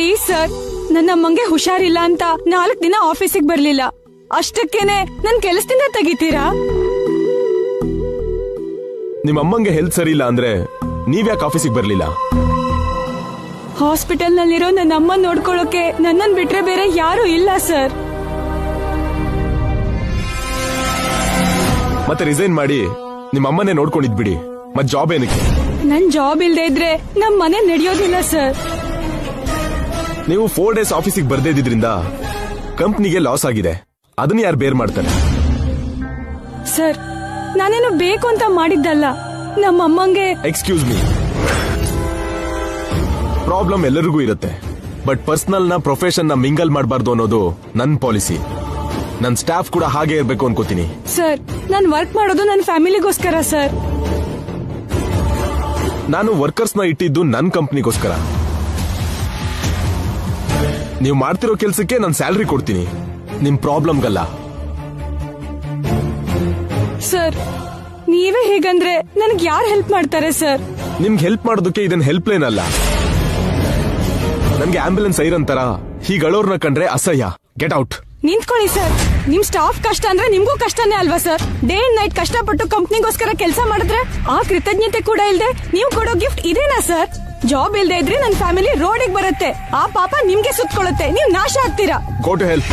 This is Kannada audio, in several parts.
ಪ್ಲೀಸ್ ಸರ್, ನನ್ನ ಅಮ್ಮಂಗೆ ಹುಷಾರಿಲ್ಲ ಅಂತ 4 ದಿನ ಆಫೀಸಿಗೆ ಬರ್ಲಿಲ್ಲ. ಅಷ್ಟಕ್ಕೇನೆ ನನ್ ಕೆಲಸದಿಂದ ತೆಗಿತೀರಾ? ನಿಮ್ಮ ಅಮ್ಮಂಗೆ ಹೆಲ್ತ್ ಸರಿ ಇಲ್ಲ ಅಂದ್ರೆ ನೀವ್ಯಾಕೆ ಆಫೀಸಿಗೆ ಬರ್ಲಿಲ್ಲ? ಹಾಸ್ಪಿಟಲ್ ನಲ್ಲಿರೋ ನನ್ನ ಅಮ್ಮ ನೋಡ್ಕೊಳ್ಳೋಕೆ ನನ್ನನ್ ಬಿಟ್ರೆ ಬೇರೆ ಯಾರು ಇಲ್ಲ ಸರ್. ಮತ್ತೆ ರಿಸೈನ್ ಮಾಡಿ ನಿಮ್ಮ ಅಮ್ಮನೇ ನೋಡ್ಕೊಂಡಿದ್ಬಿಡಿ. ಮತ್ ಜಾಬ್ ಏನಕ್ಕೆ? ನನ್ ಜಾಬ್ ಇಲ್ದೇ ಇದ್ರೆ ನಮ್ ಮನೆ ನಡೆಯೋದಿಲ್ಲ ಸರ್. ನೀವು 4 ಡೇಸ್ ಆಫೀಸಿಗೆ ಬರ್ದೇ ಇದ್ದಿದ್ರಿಂದ ಕಂಪ್ನಿಗೆ ಲಾಸ್ ಆಗಿದೆ. ಅದನ್ನ ಯಾರು ಬೇರ್ ಮಾಡ್ತಾರೆ? ಸರ್, ನಾನೇನು ಬೇಕು ಅಂತ ಮಾಡಿದ್ದಲ್ಲ. ನಮ್ಮ ಅಮ್ಮಂಗೆ ಎಕ್ಸ್ಕ್ಯೂಸ್ ಮೀ, ಪ್ರಾಬ್ಲಮ್ ಎಲ್ಲರಿಗೂ ಇರುತ್ತೆ. ಬಟ್ ಪರ್ಸನಲ್ ನ ಪ್ರೊಫೆಷನ್ ನ ಮಿಂಗಲ್ ಮಾಡಬಾರ್ದು ಅನ್ನೋದು ನನ್ ಪಾಲಿಸಿ. ನನ್ ಸ್ಟಾಫ್ ಕೂಡ ಹಾಗೆ ಇರ್ಬೇಕು ಅನ್ಕೋತೀನಿ. ಸರ್, ನಾನ್ ವರ್ಕ್ ಮಾಡೋದು ನನ್ನ ಫ್ಯಾಮಿಲಿಗೋಸ್ಕರ ಸರ್. ನಾನು ವರ್ಕರ್ಸ್ ನ ಇಟ್ಟಿದ್ದು ನನ್ ಕಂಪ್ನಿಗೋಸ್ಕರ. ನೀವು ಮಾಡ್ತಿರೋ ಕೆಲ್ಸಕ್ಕೆ ನಾನು ಸ್ಯಾಲರಿ ಕೊಡ್ತೀನಿ, ನಿಮ್ ಪ್ರಾಬ್ಲಮ್ಗಲ್ಲ. ಸರ್, ನೀವೇ ಹೇಗಂದ್ರೆ ನನ್ಗೆ ಯಾರು ಹೆಲ್ಪ್ ಮಾಡ್ತಾರೆ ಸರ್? ನಿಮ್ಗೆ ಹೆಲ್ಪ್ ಮಾಡೋದಕ್ಕೆ ಇದನ್ ಹೆಲ್ಪ್ ಲೈನ್ ಅಲ್ಲ. ನನ್ಗೆ ಆಂಬ್ಯುಲೆನ್ಸ್ ಐರನ್ ತರ ಹೀಗಳೋರ್ನ ಕಂಡ್ರೆ ಅಸಹ್ಯ. Get out. ನಿಂತ್ಕೊಳ್ಳಿ ಸರ್. ನಿಮ್ ಸ್ಟಾಫ್ ಕಷ್ಟ ಅಂದ್ರೆ ನಿಮ್ಗೂ ಕಷ್ಟನೇ ಅಲ್ವಾ ಸರ್? ಡೇ ಅಂಡ್ ನೈಟ್ ಕಷ್ಟಪಟ್ಟು ಕಂಪ್ನಿಗೋಸ್ಕರ ಕೆಲಸ ಮಾಡಿದ್ರೆ ಆ ಕೃತಜ್ಞತೆ ಕೂಡ ಇಲ್ದೆ ನೀವು ಕೊಡೋ ಗಿಫ್ಟ್ ಇದೇನಾ ಸರ್? ಜಾಬ್ ಇಲ್ದೇ ಇದ್ರೆ ನನ್ನ ಫ್ಯಾಮಿಲಿ ರೋಡಿಗೆ ಬರುತ್ತೆ. ಆ ಪಾಪ ನಿಮ್ಗೆ ಸುತ್ಕೊಳ್ಳುತ್ತೆ, ನೀವು ನಾಶ ಆಗ್ತೀರಾ. Go to help.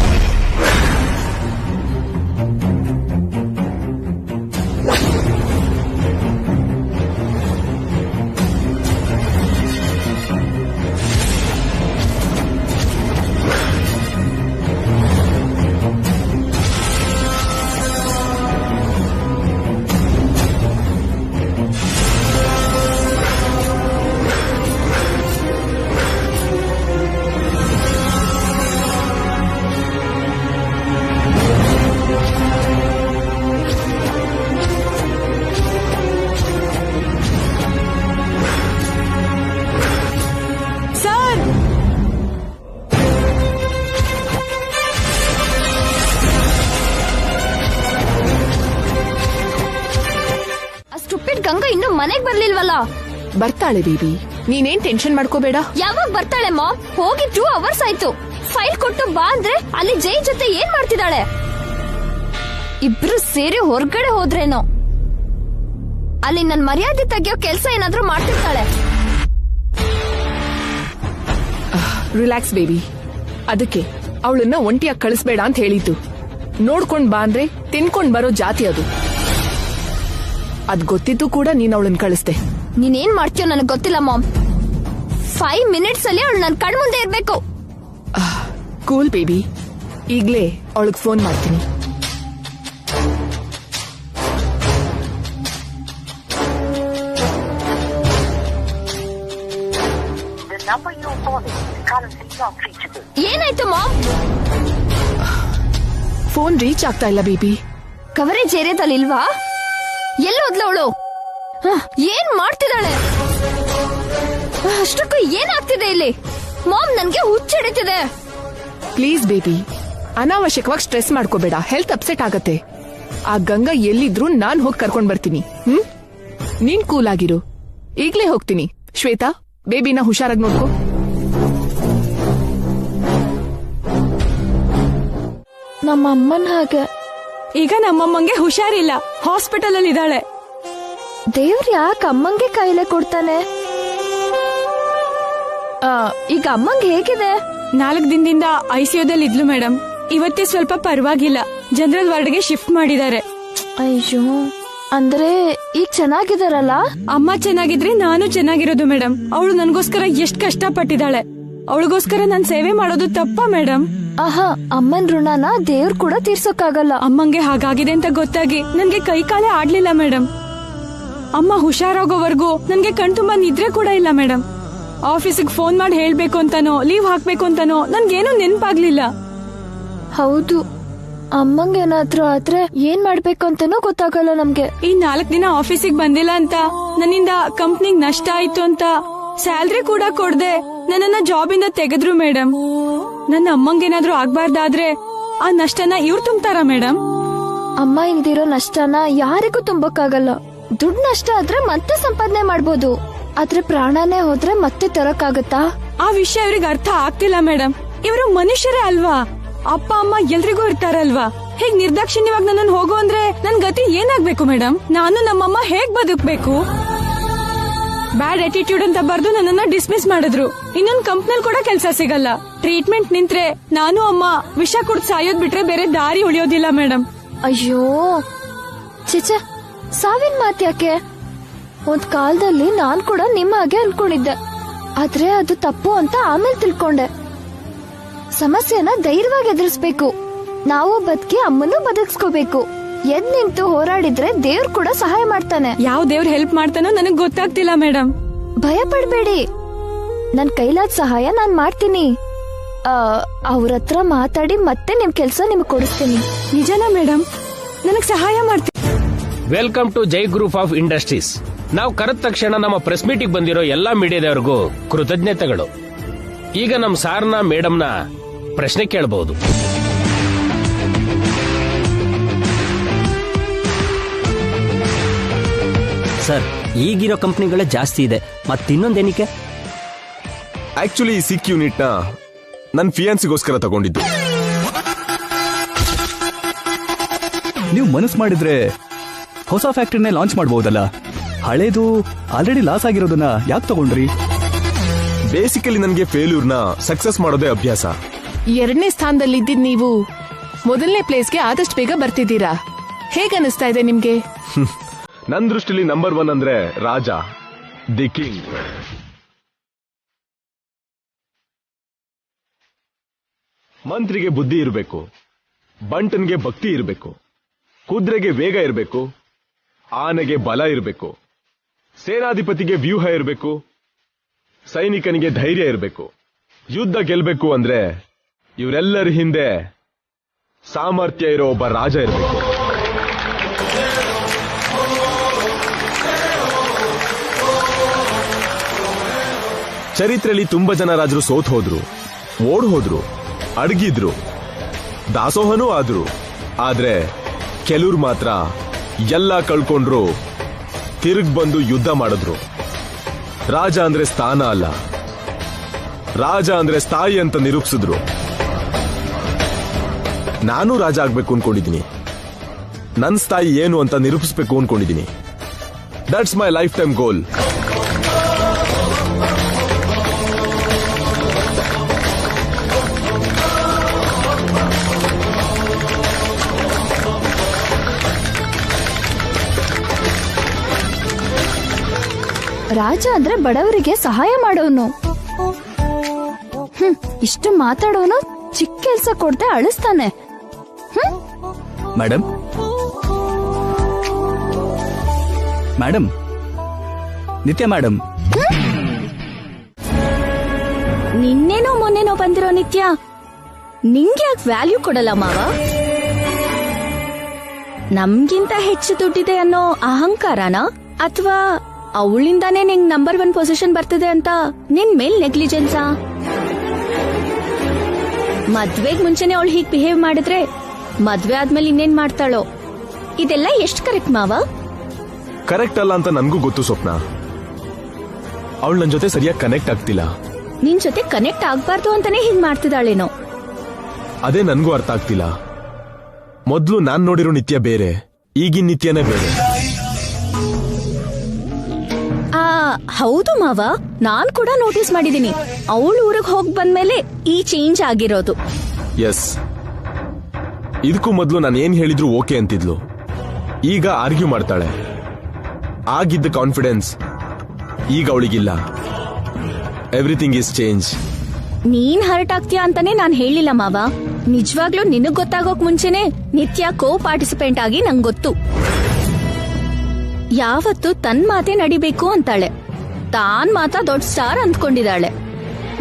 ಗಂಗಾ ಇನ್ನು ಮನೆಗ್ ಬರ್ಲಿಲ್ವಲ್ಲ? ಬರ್ತಾಳೆ ಬೇಬಿ, ನೀನೇನ್ ಟೆನ್ಷನ್ ಮಾಡ್ಕೋಬೇಡ. ಯಾವಾಗ ಬರ್ತಾಳೆ ಮಾಮ್? ಹೋಗಿ 2 ಅವರ್ಸ್ ಆಯ್ತು. ಫೈಲ್ ಕೊಟ್ಟು ಬಾ ಅಂದ್ರೆ ಅಲ್ಲಿ ಜೈ ಜೊತೆ ಏನ್ ಮಾಡ್ತಿದ್ದಾಳೆ? ಇಬ್ರು ಸೇರಿ ಹೊರಗಡೆ ಹೋದ್ರೇನೋ. ಅಲ್ಲಿ ನನ್ ಮರ್ಯಾದೆ ತೆಗಿಯೋ ಕೆಲ್ಸ ಏನಾದ್ರೂ ಮಾಡ್ತಿರ್ತಾಳೆ. ರಿಲ್ಯಾಕ್ಸ್ ಬೇಬಿ, ಅದಕ್ಕೆ ಅವಳನ್ನ ಒಂಟಿಯಾಗಿ ಕಳಿಸ್ಬೇಡ ಅಂತ ಹೇಳಿದ್ದು. ನೋಡ್ಕೊಂಡ್ ಬಾ ಅಂದ್ರೆ ತಿನ್ಕೊಂಡ್ ಬರೋ ಜಾತಿ ಅದು. ಅದ್ ಗೊತ್ತಿದ್ದು ಕೂಡ ನೀನ್ ಅವಳನ್ನ ಕಳಿಸ್ದೆ. ನೀನೇನ್ ಮಾಡ್ತೀಯೋ ನನಗ್ ಗೊತ್ತಿಲ್ಲ ಮಾಮ್. 5 ಮಿನಿಟ್ಸ್ ಅಲ್ಲಿ ಅವಳು ನನ್ ಕಣ್ ಮುಂದೆ ಇರ್ಬೇಕು. ಕೂಲ್ ಬೇಬಿ, ಈಗ್ಲೇ ಅವಳಿಗೆ ಫೋನ್ ಮಾಡ್ತೀನಿ. ಏನಾಯ್ತು ಮಾಮ್? ಫೋನ್ ರೀಚ್ ಆಗ್ತಾ ಇಲ್ಲ ಬೇಬಿ. ಕವರೇಜ್ ಏರಿಯಾದಲ್ಲಿ ಇಲ್ವಾ? ಎಲ್ಲೋದ್ಲ ಅವಳು? ಏನ್ ಮಾಡ್ತಿದ್ದಾಳೆ? ಅಷ್ಟಕ್ಕೂ ಏನಾಗ್ತಿದೆ ಇಲ್ಲಿ? ಮಾಮ್, ನನ್ಗೆ ಹುಚ್ಚಿಡಿತಿದೆ. ಪ್ಲೀಸ್ ಬೇಬಿ, ಅನಾವಶ್ಯಕವಾಗಿ ಸ್ಟ್ರೆಸ್ ಮಾಡ್ಕೋಬೇಡ. ಹೆಲ್ತ್ ಅಪ್ಸೆಟ್ ಆಗತ್ತೆ. ಆ ಗಂಗಾ ಎಲ್ಲಿದ್ರು ನಾನ್ ಹೋಗಿ ಕರ್ಕೊಂಡ್ ಬರ್ತೀನಿ. ನೀನ್ ಕೂಲ್ ಆಗಿರು. ಈಗ್ಲೇ ಹೋಗ್ತೀನಿ. ಶ್ವೇತಾ, ಬೇಬಿನ ಹುಷಾರಾಗಿ ನೋಡ್ಕೋ. ನಮ್ಮ ಅಮ್ಮನ ಹಾಗೆ. ಈಗ ನಮ್ಮಮ್ಮಂಗೆ ಹುಷಾರಿಲ್ಲ, ಹಾಸ್ಪಿಟಲ್ ಅಲ್ಲಿ ಇದ್ದಾಳೆ. ದೇವ್ರ ಯಾಕೆ ಅಮ್ಮಂಗೆ ಕಾಯಿಲೆ ಕೊಡ್ತಾನೆ? ಈಗ ಅಮ್ಮಂಗೆ ಹೇಗಿದೆ? 4 ದಿನದಿಂದ ಐಸಿಯುದಲ್ಲಿ ಇದ್ಲು ಮೇಡಮ್. ಇವತ್ತೇ ಸ್ವಲ್ಪ ಪರವಾಗಿಲ್ಲ. ಜನರಲ್ ವಾರ್ಡ್ಗೆ ಶಿಫ್ಟ್ ಮಾಡಿದ್ದಾರೆ. ಅಯ್ಯೋ, ಅಂದ್ರೆ ಈಗ ಚೆನ್ನಾಗಿದಾರಲ್ಲ? ಅಮ್ಮ ಚೆನ್ನಾಗಿದ್ರೆ ನಾನು ಚೆನ್ನಾಗಿರೋದು ಮೇಡಮ್. ಅವಳು ನನ್ಗೋಸ್ಕರ ಎಷ್ಟ್ ಕಷ್ಟ ಪಟ್ಟಿದ್ದಾಳೆ. ಅವಳಿಗೋಸ್ಕರ ನಾನ್ ಸೇವೆ ಮಾಡೋದು ತಪ್ಪಾ ಮೇಡಮ್? ಆಹಾ, ಅಮ್ಮನ್ ಋಣನ ದೇವ್ರು ಕೂಡ ತೀರ್ಸೋಕ್ಕಾಗಲ್ಲ. ಅಮ್ಮಂಗೆ ಹಾಗಾಗಿದೆ ಅಂತ ಗೊತ್ತಾಗಿ ನನ್ಗೆ ಕೈ ಕಾಲೇ ಆಡ್ಲಿಲ್ಲ ಮೇಡಮ್. ಅಮ್ಮ ಹುಷಾರಾಗೋವರೆಗೂ ನನ್ಗೆ ಕಣ್ತುಂಬಾ ನಿದ್ರೆ ಕೂಡ ಇಲ್ಲ ಮೇಡಮ್. ಆಫೀಸಿಗೆ ಫೋನ್ ಮಾಡಿ ಹೇಳ್ಬೇಕು ಅಂತಾನೋ ಲೀವ್ ಹಾಕ್ಬೇಕು ಅಂತಾನೋ ನನ್ಗೇನು ನೆನ್ಪಾಗ್ಲಿಲ್ಲ. ಹೌದು, ಅಮ್ಮಂಗೆ ಏನಾದ್ರೂ ಆದ್ರೆ ಏನ್ ಮಾಡ್ಬೇಕು ಅಂತಾನೂ ಗೊತ್ತಾಗಲ್ಲ ನಮ್ಗೆ. ಈ 4 ದಿನ ಆಫೀಸಿಗೆ ಬಂದಿಲ್ಲ ಅಂತ ನನ್ನಿಂದ ಕಂಪ್ನಿಗ್ ನಷ್ಟ ಆಯ್ತು ಅಂತ ಸ್ಯಾಲ್ರಿ ಕೂಡ ಕೊಡ್ದೆ ನನ್ನನ್ನ ಜಾಬ್ ಇಂದ ತೆಗೆದ್ರು ಮೇಡಮ್. ನನ್ನ ಅಮ್ಮಂಗೇನಾದ್ರೂ ಆಗ್ಬಾರ್ದಾದ್ರೆ ಆ ನಷ್ಟನ ಇವ್ರು ತುಂಬ್ತಾರ ಮೇಡಮ್? ಅಮ್ಮ ಇಲ್ದಿರೋ ನಷ್ಟನ ಯಾರಿಗೂ ತುಂಬಕ್ಕಾಗಲ್ಲ. ದುಡ್ಡು ನಷ್ಟ ಆದ್ರೆ ಮತ್ತೆ ಸಂಪಾದನೆ ಮಾಡ್ಬೋದು, ಆದ್ರೆ ಪ್ರಾಣನೇ ಹೋದ್ರೆ ಮತ್ತೆ ತರಕ್ಕಾಗತ್ತಾ? ಆ ವಿಷಯ ಇವ್ರಿಗೆ ಅರ್ಥ ಆಗ್ತಿಲ್ಲ ಮೇಡಮ್. ಇವರು ಮನುಷ್ಯರೇ ಅಲ್ವಾ? ಅಪ್ಪ ಅಮ್ಮ ಎಲ್ರಿಗೂ ಇರ್ತಾರಲ್ವಾ? ಹೇಗ್ ನಿರ್ದಾಕ್ಷಿಣ್ಯವಾಗಿ ನನ್ನನ್ನು ಹೋಗು ಅಂದ್ರೆ ನನ್ ಗತಿ ಏನಾಗ್ಬೇಕು ಮೇಡಮ್? ನಾನು ನಮ್ಮಮ್ಮ ಹೇಗ್ ಬದುಕ್ಬೇಕು? ಬ್ಯಾಡ್ ಆಟಿಟ್ಯೂಡ್ ಅಂತ ಬರ್ದು ನನ್ನನ್ನ ಡಿಸ್ಮಿಸ್ ಮಾಡಿದ್ರು. ಇನ್ನೊಂದ್ ಕಂಪ್ನಿಲ್ ಕೂಡ ಕೆಲ್ಸ ಸಿಗಲ್ಲ. ಟ್ರೀಟ್ಮೆಂಟ್ ನಿಂತ್ರೆ ನಾನು ಅಮ್ಮ ವಿಷ ಕುಡ್ದು ಸಾಯೋದ್ ಬಿಟ್ರೆ ಬೇರೆ ದಾರಿ ಉಳಿಯೋದಿಲ್ಲ ಮೇಡಮ್. ಅಯ್ಯೋ ಚಿಚ, ಸಾವಿನ ಮಾತ್ಯಾಕೆ? ಒಂದ್ ಕಾಲದಲ್ಲಿ ನಾನ್ ಕೂಡ ನಿಮ್ಮ ಹಾಗೆ ಅನ್ಕೊಂಡಿದ್ದೆ, ಆದ್ರೆ ಅದು ತಪ್ಪು ಅಂತ ಆಮೇಲೆ ತಿಳ್ಕೊಂಡೆ. ಸಮಸ್ಯೆನ ಧೈರ್ಯವಾಗಿ ಎದುರಿಸ್ಬೇಕು. ನಾವು ಬದುಕಿ ಅಮ್ಮನ್ನು ಬದುಕಿಸ್ಕೋಬೇಕು. ಎದ್ ನಿಂತು ಹೋರಾಡಿದ್ರೆ ದೇವ್ರು ಕೂಡ ಸಹಾಯ ಮಾಡ್ತಾನೆ. ಯಾವ ದೇವ್ರ ಹೆಲ್ಪ್ ಮಾಡ್ತಾನೋ ನನಗ್ ಗೊತ್ತಾಗ್ತಿಲ್ಲ ಮೇಡಮ್. ಭಯ ಪಡ್ಬೇಡಿ, ನನ್ ಕೈಲಾದ ಸಹಾಯ ನಾನ್ ಮಾಡ್ತೀನಿ. ಅವ್ರ ಹತ್ರ ಮಾತಾಡಿ ಮತ್ತೆ ನಿಮ್ ಕೆಲ್ಸ ನಿಮ್ಗೆ ಕೊಡಿಸ್ತೀನಿ. ನಿಜನಾ ಮೇಡಮ್? ನನಗ್ ಸಹಾಯ ಮಾಡ್ತೀನಿ. Welcome to Jai group of industries. ನಾವು ಕರೆದ ತಕ್ಷಣ ನಮ್ಮ ಪ್ರೆಸ್ ಮೀಟಿಗೆ ಬಂದಿರೋ ಎಲ್ಲಾ ಮೀಡಿಯಾದವರಿಗೂ ಕೃತಜ್ಞತೆಗಳು. ಈಗ ನಮ್ ಸಾರ್ನ ಮೇಡಮ್ನ ಪ್ರಶ್ನೆ ಕೇಳಬಹುದು. ಸರ್, ಈಗಿರೋ ಕಂಪ್ನಿಗಳೇ ಜಾಸ್ತಿ ಇದೆ, ಮತ್ತಿನ್ನೊಂದೇನಿಕೆ? ಆಕ್ಚುಲಿ ಈ ಸಿಕ್ ಯೂನಿಟ್ ನ ನನ್ ಫಿಯಾನ್ಸಿಗೋಸ್ಕರ ತಗೊಂಡಿದ್ದು. ನೀವು ಮನಸ್ಸು ಮಾಡಿದ್ರೆ ಹೊಸ ಫ್ಯಾಕ್ಟರಿನೇ ಲಾಂಚ್ ಮಾಡಬಹುದಲ್ಲ. ಹಳೇದು ಆಲ್ರೆಡಿ ಲಾಸ್ ಆಗಿರೋದನ್ನ ಯಾಕೆ ತಗೊಂಡ್ರಿ? ಬೇಸಿಕಲಿ ನನ್ಗೆ ಫೇಲ್ಯೂರ್ನ ಸಕ್ಸಸ್ ಮಾಡೋದೇ ಅಭ್ಯಾಸ. 2ನೇ ಸ್ಥಾನದಲ್ಲಿದ್ದಿದ್ ನೀವು 1ನೇ ಪ್ಲೇಸ್ಗೆ ಆದಷ್ಟು ಬೇಗ ಬರ್ತಿದ್ದೀರಾ. ಹೇಗನ್ನಿಸ್ತಾ ಇದೆ ನಿಮ್ಗೆ? ನನ್ ದೃಷ್ಟಿಲಿ ನಂಬರ್ 1 ಅಂದ್ರೆ ರಾಜ, ದಿ ಕಿಂಗ್. ಮಂತ್ರಿಗೆ ಬುದ್ಧಿ ಇರಬೇಕು, ಬಂಟನ್ಗೆ ಭಕ್ತಿ ಇರಬೇಕು, ಕುದುರೆಗೆ ವೇಗ ಇರಬೇಕು, ಆನೆಗೆ ಬಲ ಇರಬೇಕು, ಸೇನಾಧಿಪತಿಗೆ ವ್ಯೂಹ ಇರಬೇಕು, ಸೈನಿಕನಿಗೆ ಧೈರ್ಯ ಇರಬೇಕು. ಯುದ್ಧ ಗೆಲ್ಬೇಕು ಅಂದ್ರೆ ಇವರೆಲ್ಲರ ಹಿಂದೆ ಸಾಮರ್ಥ್ಯ ಇರೋ ಒಬ್ಬ ರಾಜ ಇರಬೇಕು. ಚರಿತ್ರೆಯಲ್ಲಿ ತುಂಬಾ ಜನ ರಾಜರು ಸೋತ್ ಹೋದ್ರು, ಓಡ್ ಹೋದ್ರು, ಅಡಗಿದ್ರು, ದಾಸೋಹನೂ ಆದ್ರು. ಆದ್ರೆ ಕೆಲವ್ರು ಮಾತ್ರ ಎಲ್ಲ ಕಳ್ಕೊಂಡ್ರು, ತಿರುಗ್ ಬಂದು ಯುದ್ಧ ಮಾಡಿದ್ರು. ರಾಜ ಅಂದ್ರೆ ಸ್ಥಾನ ಅಲ್ಲ, ರಾಜ ಅಂದ್ರೆ ಸ್ಥಾಯಿ ಅಂತ ನಿರೂಪಿಸಿದ್ರು. ನಾನು ರಾಜ ಆಗ್ಬೇಕು ಅನ್ಕೊಂಡಿದ್ದೀನಿ. ನನ್ ಸ್ಥಾಯಿ ಏನು ಅಂತ ನಿರೂಪಿಸಬೇಕು ಅನ್ಕೊಂಡಿದ್ದೀನಿ. ದಟ್ಸ್ ಮೈ ಲೈಫ್ ಟೈಮ್ ಗೋಲ್. ರಾಜ ಅಂದ್ರೆ ಬಡವರಿಗೆ ಸಹಾಯ ಮಾಡೋನು. ಇಷ್ಟು ಮಾತಾಡೋನು ಚಿಕ್ಕ ಕೆಲ್ಸ ಕೊಡ್ದೆ ಅಳಿಸ್ತಾನೆ. ಮೇಡಮ್, ಮೇಡಮ್, ನಿತ್ಯ ಮೇಡಮ್. ನಿನ್ನೇನೋ ಮೊನ್ನೆನೋ ಬಂದಿರೋ ನಿತ್ಯ, ನಿಂಗೆ ಯಾಕೆ ವ್ಯಾಲ್ಯೂ ಕೊಡಲ್ಲ ಮಾವ? ನಮ್ಗಿಂತ ಹೆಚ್ಚು ದುಡ್ಡಿದೆ ಅನ್ನೋ ಅಹಂಕಾರನ, ಅಥವಾ ಅವಳಿಂದಾನೇ ನಿಂಗ್ ನಂಬರ್ 1 ಪೊಸಿಷನ್ ಬರ್ತಿದೆ ಅಂತ ನಿನ್ ಮೇಲ್ ನೆಗ್ಲಿಜೆನ್ಸಾ? ಮದ್ವೆಗ್ ಮುಂಚೆನೆ ಅವಳು ಹೀಗ್ ಬಿಹೇವ್ ಮಾಡಿದ್ರೆ ಮದ್ವೆ ಆದ್ಮೇಲೆ ಇನ್ನೇನ್ ಮಾಡ್ತಾಳೋ? ಇದೆಲ್ಲ ಎಷ್ಟ್ ಕರೆಕ್ಟ್ ಮಾವ? ಕರೆಕ್ಟ್ ಅಲ್ಲ ಅಂತ ನನ್ಗೂ ಗೊತ್ತು ಸ್ವಪ್ನ. ಅವಳು ನನ್ ಜೊತೆ ಸರಿಯಾಗಿ ಕನೆಕ್ಟ್ ಆಗ್ತಿಲ್ಲ. ನಿನ್ ಜೊತೆ ಕನೆಕ್ಟ್ ಆಗ್ಬಾರ್ದು ಅಂತಾನೆ ಹೀಗ್ ಮಾಡ್ತಿದ್ದಾಳೇನೋ? ಅದೇ ನನ್ಗೂ ಅರ್ಥ ಆಗ್ತಿಲ್ಲ. ಮೊದ್ಲು ನಾನ್ ನೋಡಿರೋ ನಿತ್ಯ ಬೇರೆ, ಈಗಿನ ನಿತ್ಯನೇ ಬೇರೆ. ಹೌದು ಮಾವ, ನಾನ್ ಕೂಡ ನೋಟಿಸ್ ಮಾಡಿದೀನಿ. ಅವಳು ಊರಿಗೆ ಹೋಗ್ ಬಂದ್ಮೇಲೆ ಈ ಚೇಂಜ್ ಆಗಿರೋದು. ಎಸ್, ಇದಕ್ಕೂ ಮೊದ್ಲು ನಾನು ಏನ್ ಹೇಳಿದ್ರು ಓಕೆ ಅಂತಿದ್ಲು. ಈಗ ಆರ್ಗ್ಯೂ ಮಾಡ್ತಾಳೆ. ಆಗಿದ್ದ ಕಾನ್ಫಿಡೆನ್ಸ್ ಈಗ ಅವಳಿಗಿಲ್ಲ. Everything is change. ನೀನ್ ಹರ್ಟ್ ಆಗ್ತೀಯಾ ಅಂತಾನೆ ನಾನ್ ಹೇಳಿಲ್ಲ ಮಾವ. ನಿಜವಾಗ್ಲೂ ನಿನಗ್ ಗೊತ್ತಾಗೋಕ್ ಮುಂಚೆನೆ ನಿತ್ಯ ಕೋ ಪಾರ್ಟಿಸಿಪೆಂಟ್ ಆಗಿ ನಂಗ್ ಗೊತ್ತು. ಯಾವತ್ತು ತನ್ ಮಾತೆ ನಡಿಬೇಕು ಅಂತಾಳೆ. ತಾನ್ ಮಾತಾ ದೊಡ್ಡ ಸ್ಟಾರ್ ಅಂದ್ಕೊಂಡಿದ್ದಾಳೆ.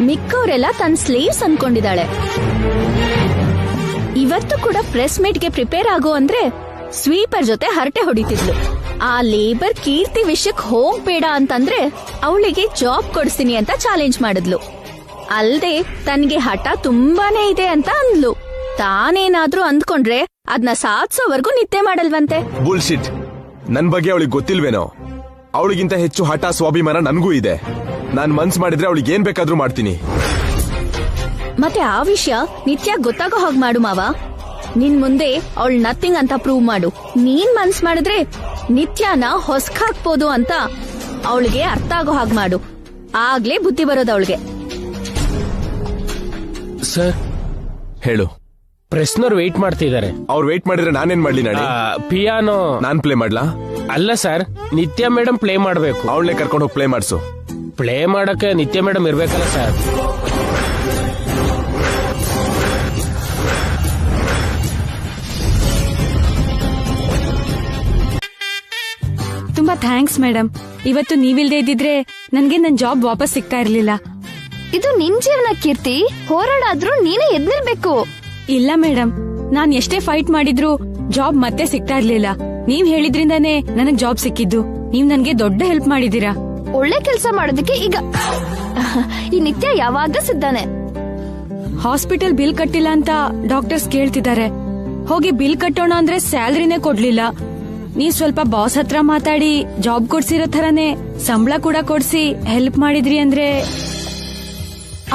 ಮಿಕ್ಕವರೆಲ್ಲ ತನ್ ಸ್ಲೇವ್ಸ್ ಅನ್ಕೊಂಡಿದ್ದಾಳೆ. ಇವತ್ತು ಕೂಡ ಪ್ರೆಸ್ ಮೀಟ್ಗೆ ಪ್ರಿಪೇರ್ ಆಗೋ ಅಂದ್ರೆ ಸ್ವೀಪರ್ ಜೊತೆ ಹರಟೆ ಹೊಡಿತಿದ್ಲು. ಆ ಲೇಬರ್ ಕೀರ್ತಿ ವಿಷಯಕ್ ಹೋಗ್ಬೇಡ ಅಂತಂದ್ರೆ ಅವಳಿಗೆ ಜಾಬ್ ಕೊಡಿಸ್ತೀನಿ ಅಂತ ಚಾಲೆಂಜ್ ಮಾಡಿದ್ಲು. ಅಲ್ದೆ ತನ್ಗೆ ಹಠ ತುಂಬಾನೇ ಇದೆ ಅಂತ ಅಂದ್ಲು. ತಾನೇನಾದ್ರೂ ಅಂದ್ಕೊಂಡ್ರೆ ಅದ್ನ ಸಾಧ್ಸೋವರೆಗೂ ನಿದ್ದೆ ಮಾಡಲ್ವಂತೆ. ಬುಲ್ಶಿಟ್. ನನ್ ಬಗ್ಗೆ ಅವಳಿಗೆ ಗೊತ್ತಿಲ್ವೇನೋ? ಅವಳಿಗಿಂತ ಹೆಚ್ಚು ಹಠ ಸ್ವಾಭಿಮಾನ ನನ್ಗೂ ಇದೆ. ನಾನ್ ಮನ್ಸ್ ಮಾಡಿದ್ರೆ ಅವಳಿಗೆ ಏನ್ ಬೇಕಾದ್ರೂ ಮಾಡ್ತೀನಿ. ಮತ್ತೆ ಆ ವಿಷಯ ನಿತ್ಯ ಗೊತ್ತಾಗೋ ಹಾಗೆ ಮಾಡು ಮಾವ. ನಿನ್ ಮುಂದೆ ಅವಳು ನಥಿಂಗ್ ಅಂತ ಪ್ರೂವ್ ಮಾಡು. ನೀನ್ ಮನ್ಸ್ ಮಾಡಿದ್ರೆ ನಿತ್ಯನ ಹೊಸ್ಕಾಕ್ಬೋದು ಅಂತ ಅವಳಿಗೆ ಅರ್ಥ ಆಗೋ ಹಾಗೆ ಮಾಡು. ಆಗ್ಲೇ ಬುದ್ಧಿ ಬರೋದು ಅವಳಿಗೆ. ಸರ್ ಹೇಳು. ಪ್ರೆಸ್ನವ್ರು ವೆಯ್ಟ್ ಮಾಡ್ತಿದ್ದಾರೆ. ಅವ್ರು ವೆಯ್ಟ್ ಮಾಡಿದ್ರೆ ನಾನೇನ್ ಮಾಡ್ಲಿ? ನಾಡಿ ಪಿಯಾನೋ ನಾನ್ ಪ್ಲೇ ಮಾಡ್ಲಾ? ಅಲ್ಲ ಸರ್, ನಿತ್ಯ ಮೇಡಮ್ ಪ್ಲೇ ಮಾಡ್ಬೇಕು. ಅವಳನ್ನೇ ಕರ್ಕೊಂಡು ಹೋಗಿ ಪ್ಲೇ ಮಾಡ್ಸು. ಪ್ಲೇ ಮಾಡಕ್ಕೆ ನಿತ್ಯ ಮೇಡಮ್ ಇರ್ಬೇಕಲ್ಲ ಸರ್. ತುಂಬಾ ಥ್ಯಾಂಕ್ಸ್ ಮೇಡಮ್. ಇವತ್ತು ನೀವಿಲ್ದೇ ಇದ್ದಿದ್ರೆ ನನ್ಗೆ ನನ್ ಜಾಬ್ ವಾಪಸ್ ಸಿಗ್ತಾ ಇರ್ಲಿಲ್ಲ. ಇದು ನಿನ್ ಜೀವನ ಕೀರ್ತಿ. ಹೋರಾಡಾದ್ರೂ ನೀನೇ ಎದ್ನಿರ್ಬೇಕು. ಇಲ್ಲ ಮೇಡಮ್, ನಾನ್ ಎಷ್ಟೇ ಫೈಟ್ ಮಾಡಿದ್ರು ಜಾಬ್ ಮತ್ತೆ ಸಿಗ್ತಾ ಇರ್ಲಿಲ್ಲ. ನೀವ್ ಹೇಳಿದ್ರಿಂದಾನೇ ನನಗ್ ಜಾಬ್ ಸಿಕ್ಕಿದ್ದು. ನೀವ್ ನನ್ಗೆ ದೊಡ್ಡ ಹೆಲ್ಪ್ ಮಾಡಿದೀರಾ. ಒಳ್ಳೆ ಕೆಲ್ಸ ಮಾಡೋದಕ್ಕೆ ಈಗ ಈ ನಿತ್ಯ ಯಾವಾಗ ಸಿದ್ದಾನೆ. ಹಾಸ್ಪಿಟಲ್ ಬಿಲ್ ಕಟ್ಟಿಲ್ಲ ಅಂತ ಡಾಕ್ಟರ್ಸ್ ಕೇಳ್ತಿದ್ದಾರೆ. ಹೋಗಿ ಬಿಲ್ ಕಟ್ಟೋಣ ಅಂದ್ರೆ ಸ್ಯಾಲರಿನೇ ಕೊಡ್ಲಿಲ್ಲ. ನೀವ್ ಸ್ವಲ್ಪ ಬಾಸ್ ಹತ್ರ ಮಾತಾಡಿ ಜಾಬ್ ಕೊಡ್ಸಿರೋ ತರನೇ ಸಂಬಳ ಕೂಡ ಕೊಡ್ಸಿ ಹೆಲ್ಪ್ ಮಾಡಿದ್ರಿ ಅಂದ್ರೆ.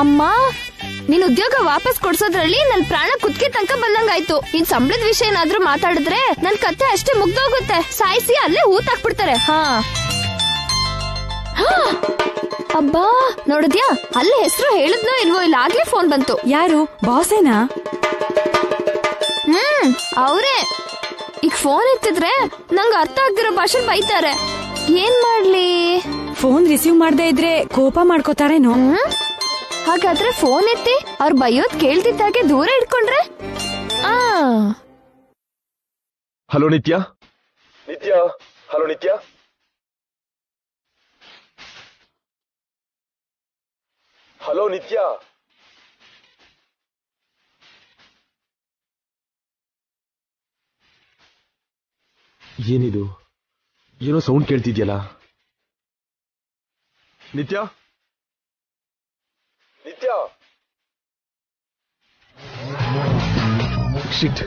ಅಮ್ಮ, ನಿನ್ ಉದ್ಯೋಗ ವಾಪಸ್ ಕೊಡ್ಸೋದ್ರಲ್ಲಿ ನನ್ ಪ್ರಾಣ ಕುತ್ಕೆ ತನಕ ಬಂದಂಗಾಯ್ತು. ಇನ್ ಸಂಬಳದ ವಿಷಯ ಏನಾದ್ರೂ ಮಾತಾಡಿದ್ರೆ ನನ್ ಕತ್ತೆ ಅಷ್ಟೇ ಮುಗ್ದೋಗುತ್ತೆ. ಸಾಯಿಸಿ ಅಲ್ಲೇ ಹೂತಾಕ್ಬಿಡ್ತಾರೆ. ಅಬ್ಬಾ, ನೋಡಿದ್ಯಾ? ಅಲ್ಲೇ ಹೆಸರು ಹೇಳಿದ್ನೋ ಇಲ್ವೋ, ಇಲ್ಲ ಆಗ್ಲೇ ಫೋನ್ ಬಂತು. ಯಾರು? ಬಾಸೇನಾ? ಅವ್ರೇ. ಈಗ ಫೋನ್ ಎತ್ತಿದ್ರೆ ನಂಗೆ ಅರ್ಥ ಆಗ್ದಿರೋ ಭಾಷೆ ಬೈತಾರೆ. ಏನ್ ಮಾಡ್ಲಿ? ಫೋನ್ ರಿಸೀವ್ ಮಾಡದೇ ಇದ್ರೆ ಕೋಪ ಮಾಡ್ಕೋತಾರೇನೋ. ಹಾಗಾದ್ರೆ ಫೋನ್ ಎತ್ತಿ ಅವ್ರ ಬೈಯೋದ್ ಕೇಳ್ತಿದ್ದಾಗೆ ದೂರ ಇಟ್ಕೊಂಡ್ರೆ. ಹಲೋ ನಿತ್ಯ. ನಿತ್ಯ, ಹಲೋ ನಿತ್ಯ. ಹಲೋ ನಿತ್ಯ. ಏನಿದು? ಏನೋ ಸೌಂಡ್ ಕೇಳ್ತಿದ್ಯಲ್ಲ. ನಿತ್ಯ, ನಿತ್ಯ. ಶಿಟ್,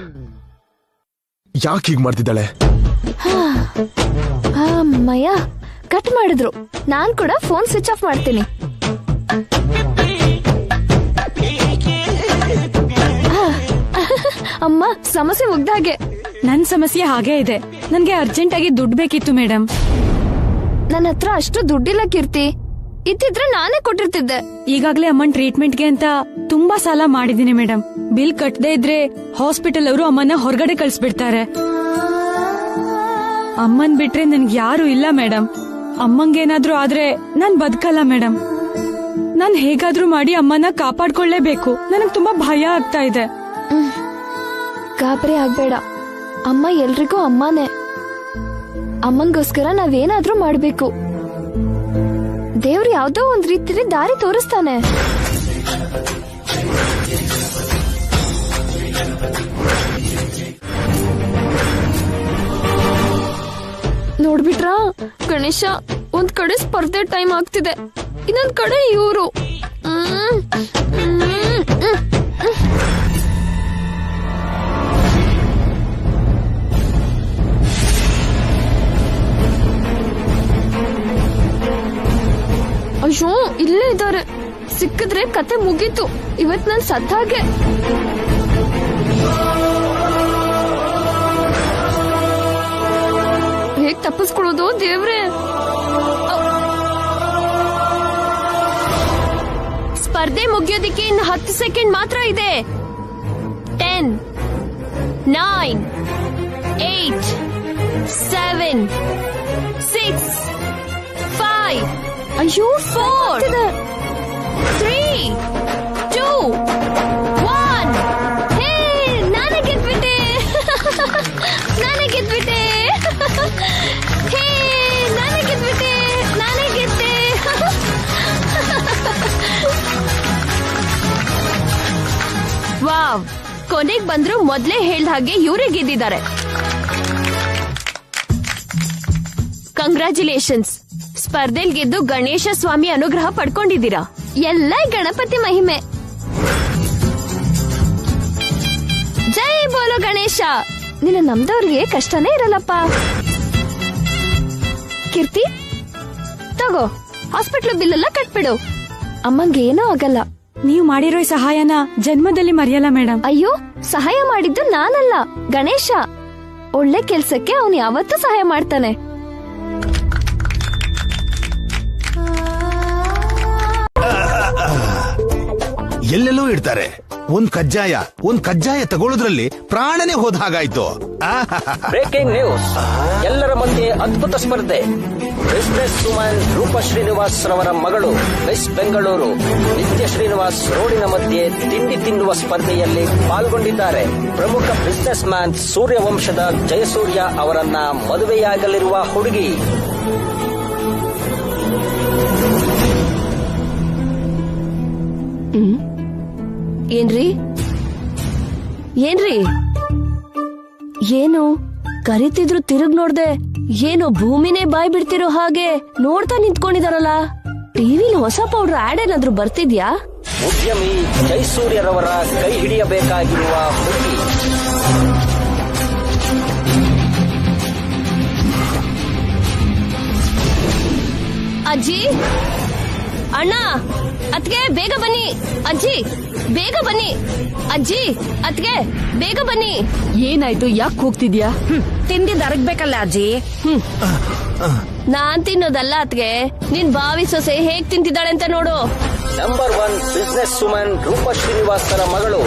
ಯಾಕೆ ಹೀಗ್ ಮಾಡ್ತಿದ್ದಾಳೆ? ಅಮ್ಮಯ್ಯ, ಕಟ್ ಮಾಡಿದ್ರು. ನಾನ್ ಕೂಡ ಫೋನ್ ಸ್ವಿಚ್ ಆಫ್ ಮಾಡ್ತೀನಿ. ಅಮ್ಮ, ಸಮಸ್ಯೆ ಮುಗ್ದಾಗೆ. ನನ್ ಸಮಸ್ಯೆ ಹಾಗೆ ಇದೆ. ನನ್ಗೆ ಅರ್ಜೆಂಟ್ ಆಗಿ ದುಡ್ಡು ಬೇಕಿತ್ತು ಮೇಡಮ್. ನನ್ನ ಹತ್ರ ಅಷ್ಟು ದುಡ್ಡಿಲ್ಲ ಕೀರ್ತಿ. ಇದ್ದಿದ್ರೆ ನಾನೇ ಕೊಟ್ಟಿರ್ತಿದ್ದೆ. ಈಗಾಗ್ಲೇ ಅಮ್ಮನ್ ಟ್ರೀಟ್ಮೆಂಟ್ಗೆ ಅಂತ ತುಂಬಾ ಸಾಲ ಮಾಡಿದೀನಿ ಮೇಡಮ್. ಬಿಲ್ ಕಟ್ಟದೇ ಇದ್ರೆ ಹಾಸ್ಪಿಟಲ್ ಅವರು ಅಮ್ಮನ ಹೊರಗಡೆ ಕಳ್ಸ್ಬಿಡ್ತಾರೆ. ಅಮ್ಮನ್ ಬಿಟ್ರೆ ನನ್ಗೆ ಯಾರು ಇಲ್ಲ ಮೇಡಮ್. ಅಮ್ಮಂಗೇನಾದ್ರೂ ಆದ್ರೆ ನಾನ್ ಬದುಕಲ್ಲ ಮೇಡಮ್. ನಾನ್ ಹೇಗಾದ್ರೂ ಮಾಡಿ ಅಮ್ಮನ ಕಾಪಾಡ್ಕೊಳ್ಳೇಬೇಕು. ನನಗ್ ತುಂಬಾ ಭಯ ಆಗ್ತಾ ಇದೆ. ಗಾಬರಿ ಆಗ್ಬೇಡ. ಅಮ್ಮ ಎಲ್ರಿಗೂ ಅಮ್ಮನೇ. ಅಮ್ಮಂಗೋಸ್ಕರ ನಾವೇನಾದ್ರೂ ಮಾಡ್ಬೇಕು. ದೇವ್ರು ಯಾವ್ದೋ ಒಂದ್ ರೀತಿಯಲ್ಲಿ ದಾರಿ ತೋರಿಸ್ತಾನೆ. ನೋಡ್ಬಿಟ್ರ ಗಣೇಶ, ಒಂದ್ ಕಡೆ ಸ್ಪರ್ಧೆ ಟೈಮ್ ಆಗ್ತಿದೆ, ಇನ್ನೊಂದ್ ಕಡೆ ಇವ್ರು. ಅಯ್ಯೋ, ಇಲ್ಲೇ ಇದ್ದಾರೆ. ಸಿಕ್ಕಿದ್ರೆ ಕತೆ ಮುಗೀತು. ಇವತ್ ನನ್ ಸತ್ತಾಗೆ. ಹೇಗ್ ತಪ್ಪಿಸ್ಕೊಳ್ಳೋದು ದೇವ್ರೆ? ಸ್ಪರ್ಧೆ ಮುಗಿಯೋದಿಕ್ಕೆ ಇನ್ನು 10 ಸೆಕೆಂಡ್ ಮಾತ್ರ ಇದೆ. 10, 9, 8, 7, 6, 5. ಅಯ್ಯೋ, 4, 3, 2, 1. ಹೇ, ನಾನೇ ಗೆದ್ಬಿಟ್ಟೆ. ನಾನೇ ಗೆದ್ಬಿಟ್ಟೆ. ಹೇ, ನಾನೇ ಗೆದ್ಬಿಟ್ಟೆ. ನಾನೇ ಗೆದ್ದೆ. ವಾವ್, ಕೊನೆಗ್ ಬಂದ್ರು. ಮೊದ್ಲೇ ಹೇಳ್ದ ಹಾಗೆ ಇವರೇ ಗೆದ್ದಿದ್ದಾರೆ. ಕಂಗ್ರಾಚುಲೇಷನ್ಸ್. ಸ್ಪರ್ಧೆಲ್ ಗೆದ್ದು ಗಣೇಶ ಸ್ವಾಮಿ ಅನುಗ್ರಹ ಪಡ್ಕೊಂಡಿದ್ದೀರಾ. ಎಲ್ಲ ಗಣಪತಿ ಮಹಿಮೆ. ಜೈ ಬೋಲೋ ಗಣೇಶ. ನಿನ್ನ ನಮ್ದವ್ರಿಗೆ ಕಷ್ಟನೇ ಇರಲ್ಲಪ್ಪ. ಕೀರ್ತಿ, ತಗೋ, ಹಾಸ್ಪಿಟ್ಲ್ ಬಿಲ್ ಎಲ್ಲ ಕಟ್ಬಿಡು. ಅಮ್ಮಂಗೆ ಏನೂ ಆಗಲ್ಲ. ನೀವು ಮಾಡಿರೋ ಈ ಸಹಾಯನ ಜನ್ಮದಲ್ಲಿ ಮರೆಯಲ್ಲ ಮೇಡಮ್. ಅಯ್ಯೋ, ಸಹಾಯ ಮಾಡಿದ್ದು ನಾನಲ್ಲ, ಗಣೇಶ. ಒಳ್ಳೆ ಕೆಲ್ಸಕ್ಕೆ ಅವನು ಯಾವತ್ತೂ ಸಹಾಯ ಮಾಡ್ತಾನೆ. ಎಲ್ಲೆಲ್ಲೋ ಇಡ್ತಾರೆ. ಒಂದ್ ಕಜ್ಜಾಯ ತಗೊಳ್ಳೋದ್ರಲ್ಲಿ ಪ್ರಾಣನೇ ಹೋದ ಹಾಗಾಯ್ತು. Breaking news. ಎಲ್ಲರ ಮಧ್ಯೆ ಅದ್ಭುತ ಸ್ಪರ್ಧೆ. ಬಿಸ್ನೆಸ್ ವುಮನ್ ರೂಪಾ ಶ್ರೀನಿವಾಸ್ ರವರ ಮಗಳು ಮಿಸ್ ಬೆಂಗಳೂರು ನಿತ್ಯ ಶ್ರೀನಿವಾಸ್ ರೋಡಿನ ಮಧ್ಯೆ ತಿಂಡಿ ತಿನ್ನುವ ಸ್ಪರ್ಧೆಯಲ್ಲಿ ಪಾಲ್ಗೊಂಡಿದ್ದಾರೆ. ಪ್ರಮುಖ ಬಿಸ್ನೆಸ್ ಮ್ಯಾನ್ ಸೂರ್ಯವಂಶದ ಜಯಸೂರ್ಯ ಅವರನ್ನ ಮದುವೆಯಾಗಲಿರುವ ಹುಡುಗಿ. ಏನ್ರಿ ಏನು ಕರಿತಿದ್ರು ತಿರುಗ್ ನೋಡ್ದೆ, ಏನೋ ಭೂಮಿನೇ ಬಾಯ್ ಬಿಡ್ತಿರೋ ಹಾಗೆ ನೋಡ್ತಾ ನಿಂತ್ಕೊಂಡಿದಾರಲ್ಲ. ಟಿವಿಲಿ ಹೊಸ ಪೌಡರ್ ಆಡ್ ಏನಾದ್ರು ಬರ್ತಿದ್ಯಾ? ಉದ್ಯಮಿ ಜಯಸೂರ್ಯರವರ ಕೈ ಹಿಡಿಯಬೇಕಾಗಿರುವ ಹುಡುಗಿ. ಅಜ್ಜಿ, ಅಣ್ಣ, ಅತ್ಗೆ ಬೇಗ ಬನ್ನಿ. ಅಜ್ಜಿ ಬೇಗ ಬನ್ನಿ. ಅಜ್ಜಿ, ಅತ್ಗೆ ಬೇಗ ಬನ್ನಿ. ಏನಾಯ್ತು, ಯಾಕೆ ಕೂಗ್ತಿದ್ಯಾ? ತಿಂದಿದ್ ಅರಗ್ಬೇಕಲ್ಲ ಅಜ್ಜಿ. ನಾನ್ ತಿನ್ನೋದಲ್ಲ ಅತ್ಗೆ, ನಿನ್ ಬಾವಿ ಸೊಸೆ ಹೇಗ್ ತಿಂತಿದ್ದಾಳೆ ಅಂತ ನೋಡು. ನಂಬರ್ 1 ಬಿಸ್ನೆಸ್ ವುಮನ್ ರೂಪಾ ಶ್ರೀನಿವಾಸರ ಮಗಳು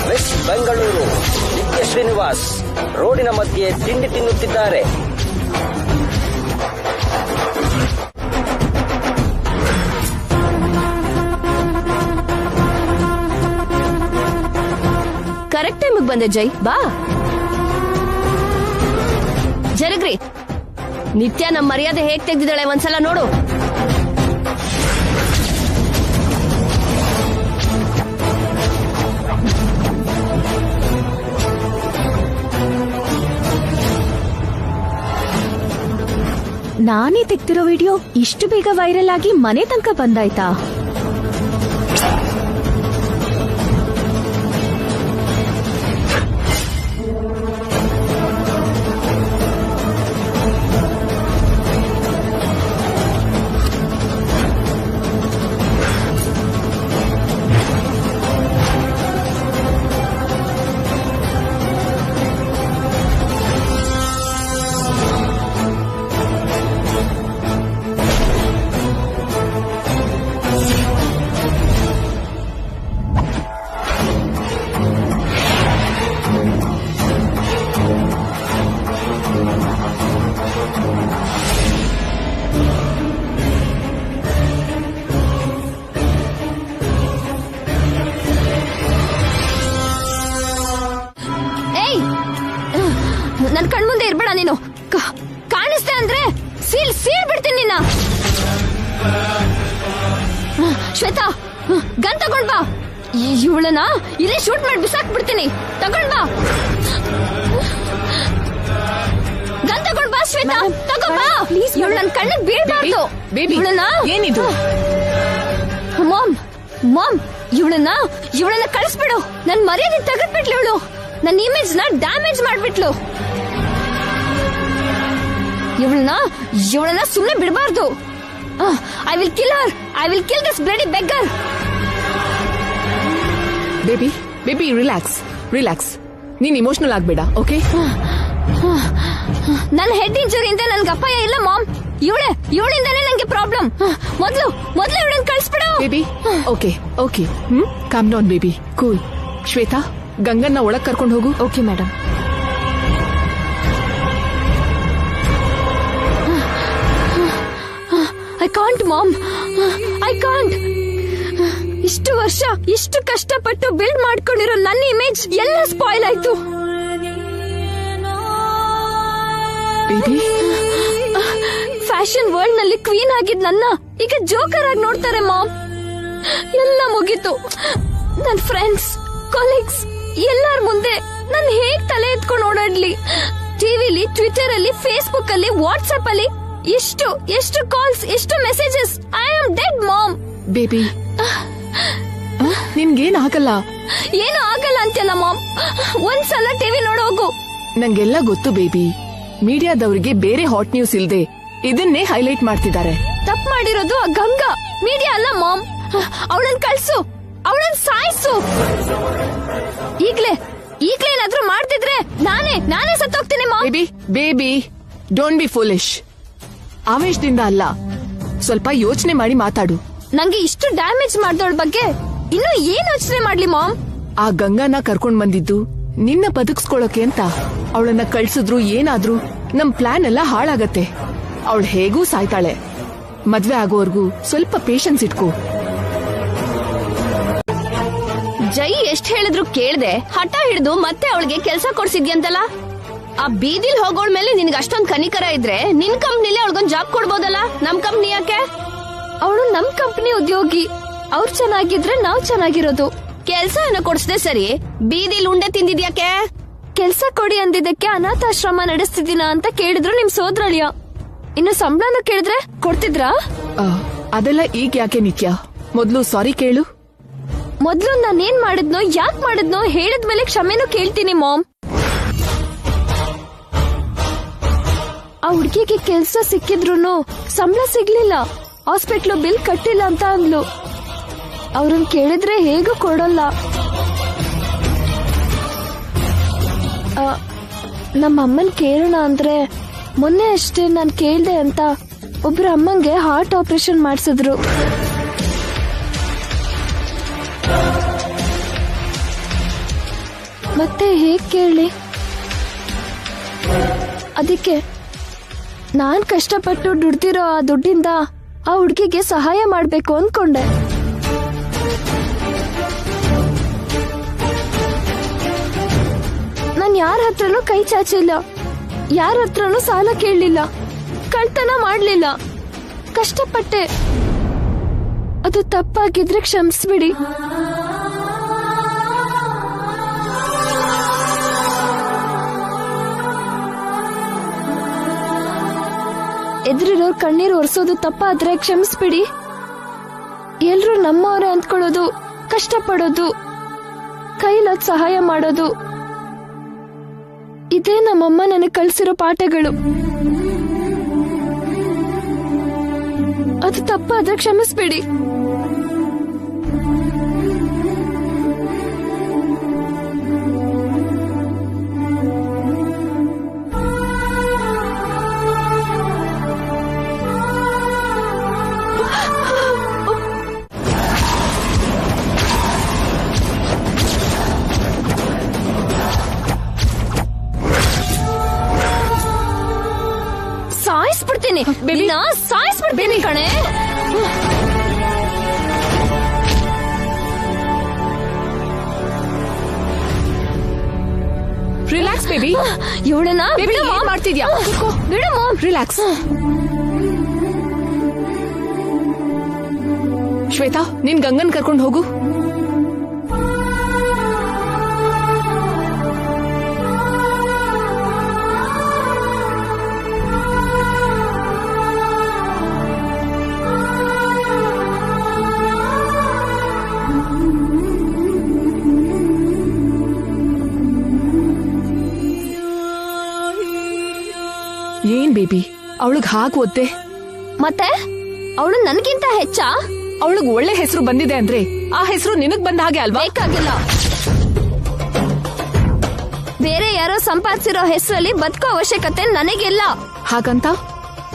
ಮಿಸ್ ಬೆಂಗಳೂರು ನಿತ್ಯ ಶ್ರೀನಿವಾಸ್ ರೋಡಿನ ಮಧ್ಯೆ ತಿಂಡಿ ತಿನ್ನುತ್ತಿದ್ದಾರೆ. ಕರೆಕ್ಟ್ ಟೈಮಿಗೆ ಬಂದೆ ಜೈ, ಬಾ. ಜರಗ್ರಿ, ನಿತ್ಯ ನಮ್ ಮರ್ಯಾದೆ ಹೇಗ್ ತೆಗ್ದಿದ್ದಾಳೆ ಒಂದ್ಸಲ ನೋಡು. ನಾನೇ ತೆಗ್ದಿರೋ ವಿಡಿಯೋ ಇಷ್ಟು ಬೇಗ ವೈರಲ್ ಆಗಿ ಮನೆ ತನಕ ಬಂದಾಯ್ತಾ? ನನ್ ಕಣ್ಮುಂದೆ ಇರ್ಬೇಡ ನೀನು. ಕಾಣಿಸ್ತೆ ಅಂದ್ರೆ ಸೀಳ್ ಬಿಡ್ತೀನಿ ನಿನ್ನ. ಶ್ವೇತಾ, ಗನ್ ತಗೊಂಡ್ ಬಾ. ಇವಳನ್ನ ಇಲ್ಲೇ ಶೂಟ್ ಮಾಡಿ ಬಿಸಾಕ್ ಬಿಡ್ತೀನಿ. ತಗೊಂಡ್ ಬಾ, ಗನ್ ತಗೊಂಡ್ ಬಾ ಶ್ವೇತಾ, ತಗೊಂಡ್ ಬಾ. ಇವಳು ನನ್ ಕಣ್ಣಿಗೆ ಬೀಳ್ಬಾರ್ದು. ಇವಳನ್ನ ಏನಿದು? ಮಾಮ್, ಇವಳನ್ನ ಕಳಿಸ್ಬಿಡು. ನನ್ ಮರ್ಯಾದೆ ತೆಗೆದ್ಬಿಟ್ಲು ಇವಳು. ನನ್ನ ಇಮೇಜ್ ನ ಡ್ಯಾಮೇಜ್ ಮಾಡ್ಬಿಟ್ಲು. ಇವಳನ್ನ ಸುಮ್ನೆ ಬಿಡಬಾರ್ದು. I will kill this bloody beggar. Baby relax. ನೀನ್ ಇಮೋಷನಲ್ ಆಗ್ಬೇಡ, ಓಕೆ? ನನ್ನ ಹೆಡ್ ಇಂಜುರಿಯಿಂದ ನನ್ಗೆ ಅಪಾಯ ಇಲ್ಲ ಮಾಮ್. ಇವಳಿಂದಾನೇ ನಂಗೆ ಪ್ರಾಬ್ಲಮ್. ಮೊದ್ಲು ಇವಳನ್ನ ಕಳಿಸ್ಬಿಡು. Baby, okay. Calm down baby, cool. Shweta, ಗಂಗನ್ನ ಒಳಗ್ ಕರ್ಕೊಂಡು ಹೋಗು. Okay madam. I can't mom, I can't. ಇಷ್ಟು ವರ್ಷ ಇಷ್ಟು ಕಷ್ಟಪಟ್ಟು ಬಿಲ್ಡ್ ಮಾಡ್ಕೊಂಡಿರೋ ನನ್ನ ಇಮೇಜ್ ಎಲ್ಲ ಸ್ಪಾಯ್ಲ್ ಆಯ್ತು. ಫ್ಯಾಷನ್ ವರ್ಲ್ಡ್ ನಲ್ಲಿ ಕ್ವೀನ್ ಆಗಿದ್ ನನ್ನ ಈಗ ಜೋಕರ್ ಆಗಿ ನೋಡ್ತಾರೆ ಮಾಮ್. ಎಲ್ಲ ಮುಗೀತು. ನನ್ ಫ್ರೆಂಡ್ಸ್, ಕೊಲೀಗ್ಸ್ ಎಲ್ಲಾರ ಮುಂದೆ ನನ್ ಹೇಗ್ ತಲೆ ಎತ್ಕೊಂಡು ಓಡಾಡ್ಲಿ? ಟಿವಿಲಿ, ಟ್ವಿಟರ್ ಅಲ್ಲಿ, ಫೇಸ್ಬುಕ್ ಅಲ್ಲಿ, ವಾಟ್ಸ್ಆಪ್ ಅಲ್ಲಿ ಎಷ್ಟು ಕಾಲ್ಸ್, ಎಷ್ಟು messages. I am dead mom. Baby, ನಿನ್ಗೇನ್ ಆಗಲ್ಲ. ಏನು ಆಗಲ್ಲ ಅಂತೆಲ್ಲ ಮಾಮ್. ಒಂದ್ಸಲ ಟಿವಿ ನೋಡೋಗು. ನಂಗೆಲ್ಲ ಗೊತ್ತು ಬೇಬಿ. ಮೀಡಿಯಾದವರಿಗೆ ಬೇರೆ ಹಾಟ್ ನ್ಯೂಸ್ ಇಲ್ದೆ ಇದನ್ನೇ ಹೈಲೈಟ್ ಮಾಡ್ತಿದ್ದಾರೆ. ತಪ್ಪು ಮಾಡಿರೋದು ಆ ಗಂಗಾ, ಮೀಡಿಯಾ ಅಲ್ಲ ಮಾಮ್. ಅವಳನ್ ಕಳ್ಸು, ಅವಳನ್ ಸಾಯಿಸು. ಈಗ್ಲೇ ಏನಾದ್ರೂ ಮಾಡ್ತಿದ್ರೆ ನಾನೇ ಸತ್ತೋಗ್ತೀನಿ mom. Baby don't be foolish. ಆವೇಶದಿಂದ ಅಲ್ಲ, ಸ್ವಲ್ಪ ಯೋಚನೆ ಮಾಡಿ ಮಾತಾಡು. ನಂಗೆ ಇಷ್ಟು ಡ್ಯಾಮೇಜ್ ಮಾಡ್ದೋಳ್ ಬಗ್ಗೆ ಇನ್ನು ಏನ್ ಯೋಚನೆ ಮಾಡ್ಲಿ ಮಾಮ್? ಆ ಗಂಗಾನ ಕರ್ಕೊಂಡ್ ಬಂದಿದ್ದು ನಿನ್ನ ಬದುಕ್ಸ್ಕೊಳಕ್ಕೆ ಅಂತ. ಅವಳನ್ನ ಕಳ್ಸಿದ್ರು ಏನಾದ್ರೂ ನಮ್ ಪ್ಲಾನ್ ಎಲ್ಲ ಹಾಳಾಗತ್ತೆ. ಅವಳು ಹೇಗೂ ಸಾಯ್ತಾಳೆ. ಮದ್ವೆ ಆಗೋವರ್ಗೂ ಸ್ವಲ್ಪ ಪೇಷನ್ಸ್ ಇಟ್ಕೋ. ಜೈ ಎಷ್ಟ್ ಹೇಳಿದ್ರು ಕೇಳ್ದೆ ಹಠ ಹಿಡಿದು ಮತ್ತೆ ಅವಳಿಗೆ ಕೆಲ್ಸ ಕೊಡ್ಸಿದ್ಯಂತಲ್ಲ. ಆ ಬೀದಿಲ್ ಹೋಗೋಳ್ ಮೇಲೆ ನಿನ್ಗೆ ಅಷ್ಟೊಂದ್ ಕನಿಕರ ಇದ್ರೆ ನಿನ್ ಕಂಪ್ನಿಲಿ ಅವಳಿಗೊಂದ್ ಜಾಬ್ ಕೊಡ್ಬೋದಲ್ಲ. ನಮ್ ಕಂಪ್ನಿ ಯಾಕೆ? ಅವಳು ನಮ್ ಕಂಪನಿ ಉದ್ಯೋಗಿ. ಅವ್ರು ಚೆನ್ನಾಗಿದ್ರೆ ನಾವ್ ಚೆನ್ನಾಗಿರೋದು. ಕೆಲ್ಸ ಏನೋ ಕೊಡ್ಸ್ದೆ ಸರಿ, ಬೀದಿಲ್ ಉಂಡೆ ತಿಂದಿದ್ಯಾಕೆ? ಕೆಲ್ಸ ಕೊಡಿ ಅಂದಿದ್ದಕ್ಕೆ ಅನಾಥಾಶ್ರಮ ನಡೆಸ್ತಿದ್ದೀನ ಅಂತ ಕೇಳಿದ್ರು ನಿಮ್ ಸೋದರಳಿಯ. ಇನ್ನು ಸಂಬಳನ ಕೇಳಿದ್ರೆ ಕೊಡ್ತಿದ್ರಾ? ಅದೆಲ್ಲ ಈಗ ಯಾಕೆ ನಿತ್ಯ? ಮೊದ್ಲು ಸಾರಿ ಕೇಳು. ಮೊದ್ಲು ನಾನೇನ್ ಮಾಡಿದ್ನೋ ಯಾಕೆ ಮಾಡಿದ್ನೋ ಹೇಳಿದ್ಮೇಲೆ ಕ್ಷಮೆನೂ ಕೇಳ್ತೀನಿ ಮಾಮ್. ಆ ಹುಡ್ಗಿಗೆ ಕೆಲ್ಸ ಸಿಕ್ಕಿದ್ರು ಸಂಬಳ ಸಿಗ್ಲಿಲ್ಲ, ಹಾಸ್ಪಿಟ್ಲು ಬಿಲ್ ಕಟ್ಟಿಲ್ಲ ಅಂತ ಅಂದ್ಲು. ಅವ್ರನ್ ಕೇಳಿದ್ರೆ ಹೇಗೂ ಕೊಡಲ್ಲ. ನಮ್ಮ ಅಮ್ಮನ್ ಕೇಳೋಣ ಅಂದ್ರೆ ಮೊನ್ನೆ ಅಷ್ಟೇ ನಾನ್ ಕೇಳ್ದೆ ಅಂತ ಒಬ್ರ ಅಮ್ಮಂಗೆ ಹಾರ್ಟ್ ಆಪರೇಷನ್ ಮಾಡ್ಸಿದ್ರು. ಮತ್ತೆ ಹೇಗ್ ಕೇಳಿ? ಅದಕ್ಕೆ ನಾನ್ ಕಷ್ಟಪಟ್ಟು ದುಡ್ದಿರೋ ಆ ದುಡ್ಡಿಂದ ಆ ಹುಡ್ಗಿಗೆ ಸಹಾಯ ಮಾಡ್ಬೇಕು ಅನ್ಕೊಂಡೆ. ನಾನ್ ಯಾರ ಹತ್ರನೂ ಕೈ ಚಾಚಿಲ್ಲ, ಯಾರ ಹತ್ರನೂ ಸಾಲ ಕೇಳಲಿಲ್ಲ, ಕಳ್ತನ ಮಾಡ್ಲಿಲ್ಲ. ಕಷ್ಟಪಟ್ಟೆ. ಅದು ತಪ್ಪಾಗಿದ್ರೆ ಕ್ಷಮಿಸ್ಬಿಡಿ. ಎದುರಿರೋರ್ ಕಣ್ಣೀರು ಒರೆಸೋದು ತಪ್ಪಾದ್ರೆ ಕ್ಷಮಿಸ್ಬಿಡಿ. ಎಲ್ರೂ ನಮ್ಮವರೇ ಅಂದ್ಕೊಳ್ಳೋದು, ಕಷ್ಟಪಡೋದು, ಕೈಲಾದ್ ಸಹಾಯ ಮಾಡೋದು, ಇದೇ ನಮ್ಮಮ್ಮ ನನಗೆ ಕಳ್ಸಿರೋ ಪಾಠಗಳು. ಅದು ತಪ್ಪಾದ್ರೆ ಕ್ಷಮಿಸ್ಬಿಡಿ. ಸಾಯಿಸ್ಬಿಡ್ತೀನಿ, ಸಾಯಿಸ್ಬಿಡ್ತೀನಿ ಕಣೆ. Relax baby. ಇವಳನ್ನ ಏನ್ ಮಾಡ್ತಿದ್ಯಾ? ಬಿಡು ಮಾಮ್. ರಿಲ್ಯಾಕ್ಸ್. ಶ್ವೇತಾ, ನಿನ್ ಗಂಗನ್ ಕರ್ಕೊಂಡು ಹೋಗು. ಏನ್ ಬೇಬಿ, ಅವಳಿಗೆ ಹಾಗೆ ಒದ್ದೆ. ಮತ್ತೆ ಅವಳು ನನ್ಗಿಂತ ಹೆಚ್ಚಾ? ಅವಳಿಗೆ ಒಳ್ಳೆ ಹೆಸರು ಬಂದಿದೆ ಅಂದ್ರೆ ಆ ಹೆಸರು ನಿನಗ್ ಬಂದ ಹಾಗೆ ಅಲ್ವಾ? ಬೇಕಾಗಿಲ್ಲ. ಬೇರೆ ಯಾರೋ ಸಂಪಾದಿಸಿರೋ ಹೆಸರಲ್ಲಿ ಬದುಕೋ ಅವಶ್ಯಕತೆ ನನಗಿಲ್ಲ. ಹಾಗಂತ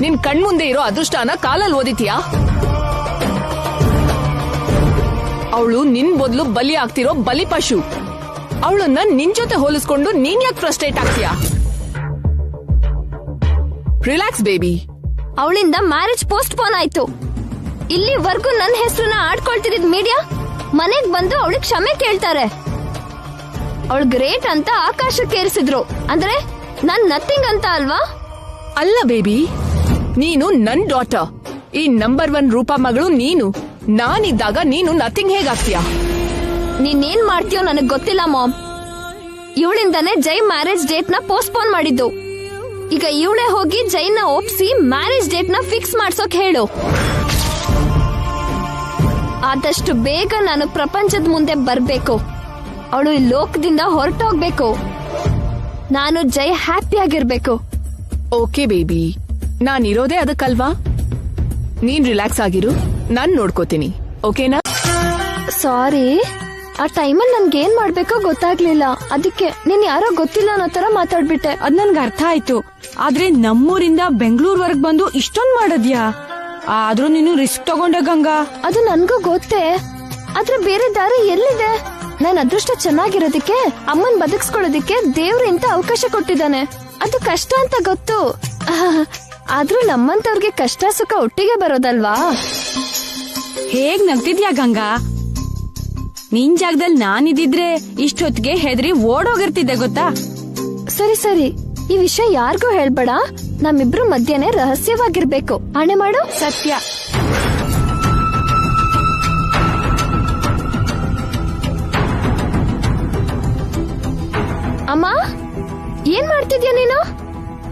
ನಿನ್ ಕಣ್ಮುಂದೆ ಇರೋ ಅದೃಷ್ಟನ ಕಾಲಲ್ಲಿ ಓದಿತೀಯಾ? ಅವಳು ನಿನ್ ಬದಲು ಬಲಿ ಆಗ್ತಿರೋ ಬಲಿ ಪಶು. ಅವಳನ್ನ ನಿನ್ ಜೊತೆ ಹೋಲಿಸ್ಕೊಂಡು ನೀನ್ ಯಾಕೆ ಫ್ರಸ್ಟ್ರೇಟ್ ಆಗ್ತೀಯಾ? Relax baby. ಅವಳಿಂದ ಮ್ಯಾರೇಜ್ ಪೋಸ್ಟ್ ಪೋನ್ ಆಯ್ತು. ಇಲ್ಲಿವರೆಗೂ ನನ್ನ ಹೆಸರನ್ನ ಆಡ್ಕೊಳ್ತಿದ್ದ ಮೀಡಿಯಾ ಮನೆಗ್ ಬಂದು ಅವಳಿಗೆ ಕ್ಷಮೆ ಕೇಳ್ತಾರೆ. ಅವಳು ಗ್ರೇಟ್ ಅಂತ ಆಕಾಶಕ್ಕೇರಿಸಿದ್ರು. ಅಂದ್ರೆ ನನ್ ನಥಿಂಗ್ ಅಂತ ಅಲ್ವಾ? ಅಲ್ಲ ಬೇಬಿ, ನೀನು ನನ್ ಡಾಟರ್. ಈ ನಂಬರ್ 1 ರೂಪ ಮಗಳು ನೀನು. ನಾನಿದ್ದಾಗ ನೀನು ನಥಿಂಗ್ ಹೇಗಾಗ್ತೀಯಾ? ನೀನೇನ್ ಮಾಡ್ತೀಯೋ ನನಗ್ ಗೊತ್ತಿಲ್ಲ ಮಾಮ್. ಇವಳಿಂದಾನೆ ಜೈ ಮ್ಯಾರೇಜ್ ಡೇಟ್ ನ ಪೋಸ್ಟ್ಪೋನ್ ಮಾಡಿದ್ದು. ಈಗ ಇವಳೇ ಹೋಗಿ ಜೈನ ಒಪ್ಸಿ ಮ್ಯಾರೇಜ್ ಡೇಟ್ ನ ಫಿಕ್ಸ್ ಮಾಡ್ಸೋಕ್ ಹೇಳು. ಆದಷ್ಟು ಬೇಗ ನಾನು ಪ್ರಪಂಚದ ಮುಂದೆ ಬರ್ಬೇಕು. ಅವಳು ಈ ಲೋಕದಿಂದ ಹೊರಟೋಗ್ಬೇಕು. ನಾನು ಜೈ ಹ್ಯಾಪಿ ಆಗಿರ್ಬೇಕು. ಓಕೆ ಬೇಬಿ, ನಾನಿರೋದೇ ಅದಕ್ಕಲ್ವಾ? ನೀನ್ ರಿಲ್ಯಾಕ್ಸ್ ಆಗಿರು, ನಾನ್ ನೋಡ್ಕೋತೀನಿ, ಓಕೆನಾ? ಸಾರಿ, ಆ ಟೈಮಲ್ಲಿ ನನ್ಗೆ ಏನ್ ಮಾಡ್ಬೇಕೋ ಗೊತ್ತಾಗ್ಲಿಲ್ಲ. ಅದಕ್ಕೆ ನೀನ್ ಯಾರೋ ಗೊತ್ತಿಲ್ಲ ಅನ್ನೋ ತರ ಮಾತಾಡ್ಬಿಟ್ಟೆ. ಅದ್ ನನ್ಗೆ ಅರ್ಥ ಆಯ್ತು. ಆದ್ರೆ ನಮ್ಮೂರಿಂದ ಬೆಂಗಳೂರ್ವರೆಗ್ ಬಂದು ಇಷ್ಟೊಂದ್ ಮಾಡದ್ಯಾ? ಆದ್ರೂ ನೀನು ರಿಸ್ಕ್ ತಗೊಂಡೆ ಗಂಗಾ. ಅದು ನನ್ಗೂ ಗೊತ್ತೇ, ಆದ್ರೆ ಬೇರೆ ದಾರಿ ಎಲ್ಲಿದೆ? ನನ್ ಅದೃಷ್ಟ ಚೆನ್ನಾಗಿರೋದಕ್ಕೆ, ಅಮ್ಮನ್ ಬದುಕ್ಸ್ಕೊಳ್ಳೋದಿಕ್ಕೆ ದೇವ್ರು ಇಂತ ಅವಕಾಶ ಕೊಟ್ಟಿದ್ದಾನೆ. ಅದು ಕಷ್ಟ ಅಂತ ಗೊತ್ತು, ಆದ್ರೂ ನಮ್ಮಂತವ್ರಿಗೆ ಕಷ್ಟ ಸುಖ ಒಟ್ಟಿಗೆ ಬರೋದಲ್ವಾ? ಹೇಗ್ ನಗ್ತಿದ್ಯಾ ಗಂಗಾ? ನಿನ್ ಜಾಗದಲ್ಲಿ ನಾನಿದ್ದಿದ್ರೆ ಇಷ್ಟೊತ್ತಿಗೆ ಹೆದರಿ ಓಡೋಗಿರ್ತಿದ್ದೆ ಗೊತ್ತಾ? ಸರಿ ಸರಿ, ಈ ವಿಷಯ ಯಾರಿಗೂ ಹೇಳ್ಬೇಡ. ನಮ್ಮಿಬ್ರು ಮಧ್ಯನೇ ರಹಸ್ಯವಾಗಿರ್ಬೇಕು. ಆಣೆ ಮಾಡು. ಸತ್ಯ. ಅಮ್ಮ, ಏನ್ ಮಾಡ್ತಿದ್ಯಾ ನೀನು?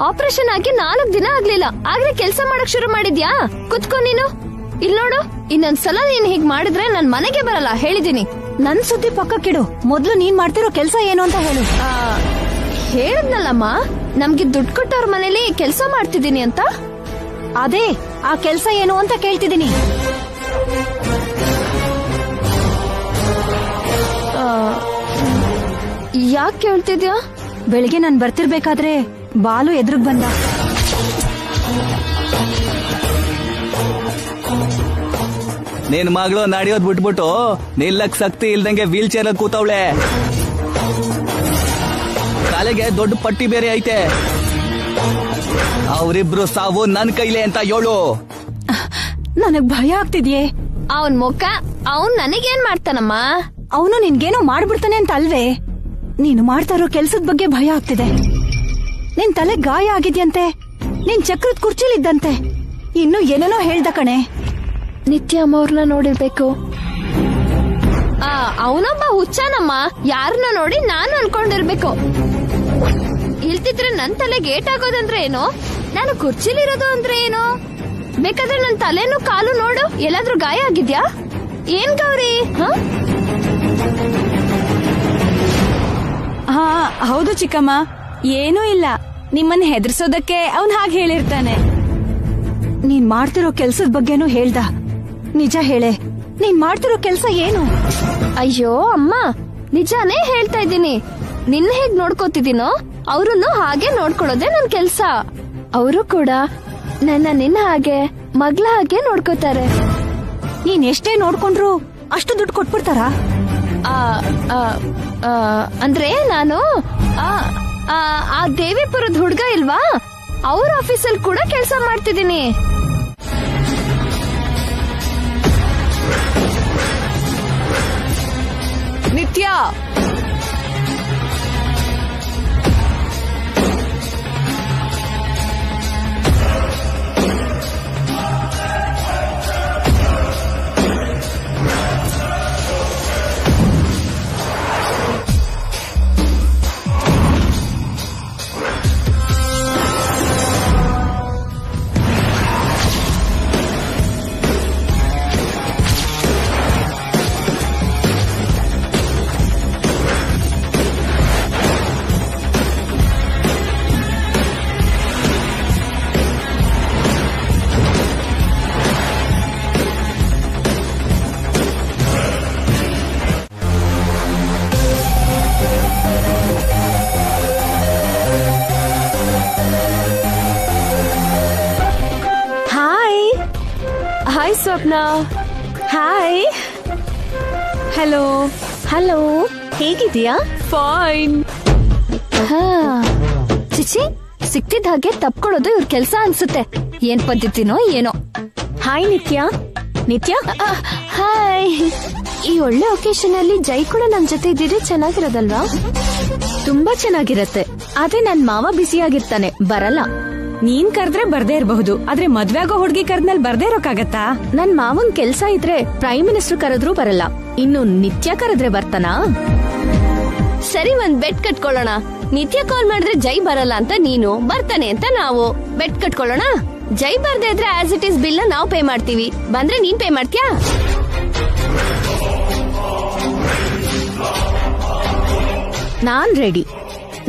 ಆಪರೇಷನ್ ಆಗಿ 4 ದಿನ ಆಗ್ಲಿಲ್ಲ, ಆಗ್ಲೇ ಕೆಲ್ಸ ಮಾಡಕ್ ಶುರು ಮಾಡಿದ್ಯಾ? ಕುತ್ಕೋ ನೀನು. ಇಲ್ ನೋಡು, ಇನ್ನೊಂದ್ಸಲ ನೀನ್ ಹೀಗ್ ಮಾಡಿದ್ರೆ ನನ್ ಮನೆಗೆ ಬರಲ್ಲ, ಹೇಳಿದೀನಿ. ನನ್ ಸುದ್ದಿ ಪಕ್ಕಕ್ಕಿಡು, ಮೊದ್ಲು ನೀನ್ ಮಾಡ್ತಿರೋ ಕೆಲ್ಸ ಏನು ಅಂತ ಹೇಳು. ಹೇಳದ್ನಲ್ಲಮ್ಮ, ನಮ್ಗೆ ದುಡ್ಡು ಕೊಟ್ಟವ್ರ ಮನೇಲಿ ಕೆಲ್ಸ ಮಾಡ್ತಿದ್ದೀನಿ ಅಂತ. ಅದೇ ಆ ಕೆಲ್ಸ ಏನು ಅಂತ ಕೇಳ್ತಿದ್ದೀನಿ. ಯಾಕೆ ಕೇಳ್ತಿದ್ಯಾ? ಬೆಳಿಗ್ಗೆ ನಾನ್ ಬರ್ತಿರ್ಬೇಕಾದ್ರೆ ಬಾಲು ಎದುರುಗ್ ಬಂದ. ನಿನ್ ಮಗಳು ನಡೆಯೋದ್ ಬಿಟ್ಬಿಟ್ಟು ನಿಲ್ಲಕ್ ಶಕ್ತಿ ಇಲ್ದಂಗೆ ವೀಲ್ ಚೇರ್ ಅಲ್ಲಿ ಕೂತವಳೆ. ತಲೆಗೆ ದೊಡ್ಡ ಪಟ್ಟಿ ಬೇರೆ ಐತೆ. ಅವರಿಬ್ರು ಸಾವು ನನ್ ಕೈಲೆ ಅಂತ ಹೇಳು. ನನಗ್ ಭಯ ಆಗ್ತಿದ್ಯೆ. ಅವನ್ ಮುಖ, ಅವನ್ ನನಗೇನ್ ಮಾಡ್ತಾನಮ್ಮ? ಅವನು ನಿನ್ಗೇನೋ ಮಾಡ್ಬಿಡ್ತಾನೆ ಅಂತ ಅಲ್ವೇ? ನೀನು ಮಾಡ್ತಾ ಇರೋ ಕೆಲ್ಸದ ಬಗ್ಗೆ ಭಯ ಆಗ್ತಿದೆ. ನಿನ್ ತಲೆ ಗಾಯ ಆಗಿದ್ಯಂತೆ, ನಿನ್ ಚಕ್ರದ ಕುರ್ಚಿಲಿದ್ದಂತೆ, ಇನ್ನು ಏನೇನೋ ಹೇಳ್ದ ಕಣೆ. ನಿತ್ಯ ಅಮ್ಮ ಅವ್ರನ್ನ ನೋಡಿರ್ಬೇಕು. ಅವನೊಬ್ಬ ಹುಚ್ಚನಮ್ಮ, ಯಾರನ್ನ ನೋಡಿ ನಾನು ಅನ್ಕೊಂಡಿರ್ಬೇಕು. ಇಲ್ತಿದ್ರೆ ನನ್ ತಲೆಗೆ ಏಟಾಗೋದಂದ್ರೆ ಏನು? ನಾನು ಕುರ್ಚಿಲಿರೋದು ಅಂದ್ರೆ ಏನು? ಬೇಕಾದ್ರೆ ನನ್ ತಲೆನೂ ಕಾಲು ನೋಡು, ಎಲ್ಲಾದ್ರೂ ಗಾಯ ಆಗಿದ್ಯಾ? ಏನ್ ಗೌರಿ? ಹಾ ಹೌದು ಚಿಕ್ಕಮ್ಮ, ಏನೂ ಇಲ್ಲ. ನಿಮ್ಮನ್ನ ಹೆದರ್ಸೋದಕ್ಕೆ ಅವನ್ ಹಾಗೆ ಹೇಳಿರ್ತಾನೆ. ನೀನ್ ಮಾಡ್ತಿರೋ ಕೆಲ್ಸದ ಬಗ್ಗೆನೂ ಹೇಳ್ದ. ನಿಜ ಹೇಳೆ, ನೀನ್ ಮಾಡ್ತಿರೋ ಕೆಲ್ಸ ಏನು? ಅಯ್ಯೋ ಅಮ್ಮ, ನಿಜಾನೇ ಹೇಳ್ತಾ ಇದ್ದೀನಿ. ನಿನ್ನ ಹೇಗ್ ನೋಡ್ಕೋತಿದ್ದೀನೋ ಅವ್ರನ್ನು ಹಾಗೆ ನೋಡ್ಕೊಳ್ಳೋದೇ ನನ್ ಕೆಲ್ಸ. ಅವರು ಕೂಡ ನನ್ನ ನಿನ್ನ ಹಾಗೆ ಮಗ್ಳ ಹಾಗೆ ನೋಡ್ಕೋತಾರೆ. ನೀನ್ ಎಷ್ಟೇ ನೋಡ್ಕೊಂಡ್ರು ಅಷ್ಟು ದುಡ್ಡು ಕೊಟ್ಬಿಡ್ತಾರಾ? ಅಂದ್ರೆ ನಾನು ಆ ದೇವಿಪುರದ ಹುಡ್ಗ ಇಲ್ವಾ, ಅವ್ರ ಆಫೀಸಲ್ಲಿ ಕೂಡ ಕೆಲಸ ಮಾಡ್ತಿದ್ದೀನಿ. ನಿತ್ಯ, ಹಾಯ್ ಸ್ವಪ್ನ. ಹಾಯ್. ಹಲೋ. ಹಲೋ, ಹೇಗಿದ್ಯಾ? ಫೈನ್. ಚಿಚಿ, ಸಿಕ್ತಿದ್ದ ಹಾಗೆ ತಪ್ಕೊಳ್ಳೋದು ಇವ್ರ ಕೆಲ್ಸ ಅನ್ಸುತ್ತೆ. ಏನ್ ಪದ್ಧತಿನೋ ಏನೋ. ಹಾಯ್ ನಿತ್ಯ. ನಿತ್ಯ, ಹಾಯ್. ಈ ಒಳ್ಳೆ ಒಕೇಶನ್ ಅಲ್ಲಿ ಜೈ ಕೂಡ ನಮ್ ಜೊತೆ ಇದ್ದಿದ್ರೆ ಚೆನ್ನಾಗಿರೋದಲ್ವಾ? ತುಂಬಾ ಚೆನ್ನಾಗಿರತ್ತೆ. ಆದ್ರೆ ನನ್ ಮಾವ ಬ್ಯುಸಿಯಾಗಿರ್ತಾನೆ, ಬರಲ್ಲ. ನೀನ್ ಕರೆದ್ರೆ ಬರ್ದೇ ಇರಬಹುದು, ಆದ್ರೆ ಮದ್ವೆ ಆಗೋ ಹುಡ್ಗಿ ಕರೆದ್ಮೇಲೆ ಬರ್ದೇ ಇರೋಕ್ಕಾಗತ್ತಾ? ನನ್ ಮಾವನ್ ಕೆಲ್ಸ ಇದ್ರೆ ಪ್ರೈಮ್ ಮಿನಿಸ್ಟರ್ ಕರೆದ್ರೂ ಬರಲ್ಲ, ಇನ್ನು ನಿತ್ಯ ಕರೆದ್ರೆ ಬರ್ತಾನಾ? ಸರಿ, ಒಂದ್ ಬೆಟ್ ಕಟ್ಕೊಳ್ಳೋಣ. ನಿತ್ಯ ಕಾಲ್ ಮಾಡಿದ್ರೆ ಜೈ ಬರಲ್ಲ ಅಂತ ನೀನು, ಬರ್ತಾನೆ ಅಂತ ನಾವು. ಬೆಟ್ ಕಟ್ಕೊಳ್ಳೋಣ. ಜೈ ಬರ್ದೇ ಇದ್ರೆ ಆಸ್ ಇಟ್ ಇಸ್ ಬಿಲ್ ನಾವು ಪೇ ಮಾಡ್ತೀವಿ, ಬಂದ್ರೆ ನೀನ್ ಪೇ ಮಾಡ್ತೀಯಾ? ನಾನ್ ರೆಡಿ.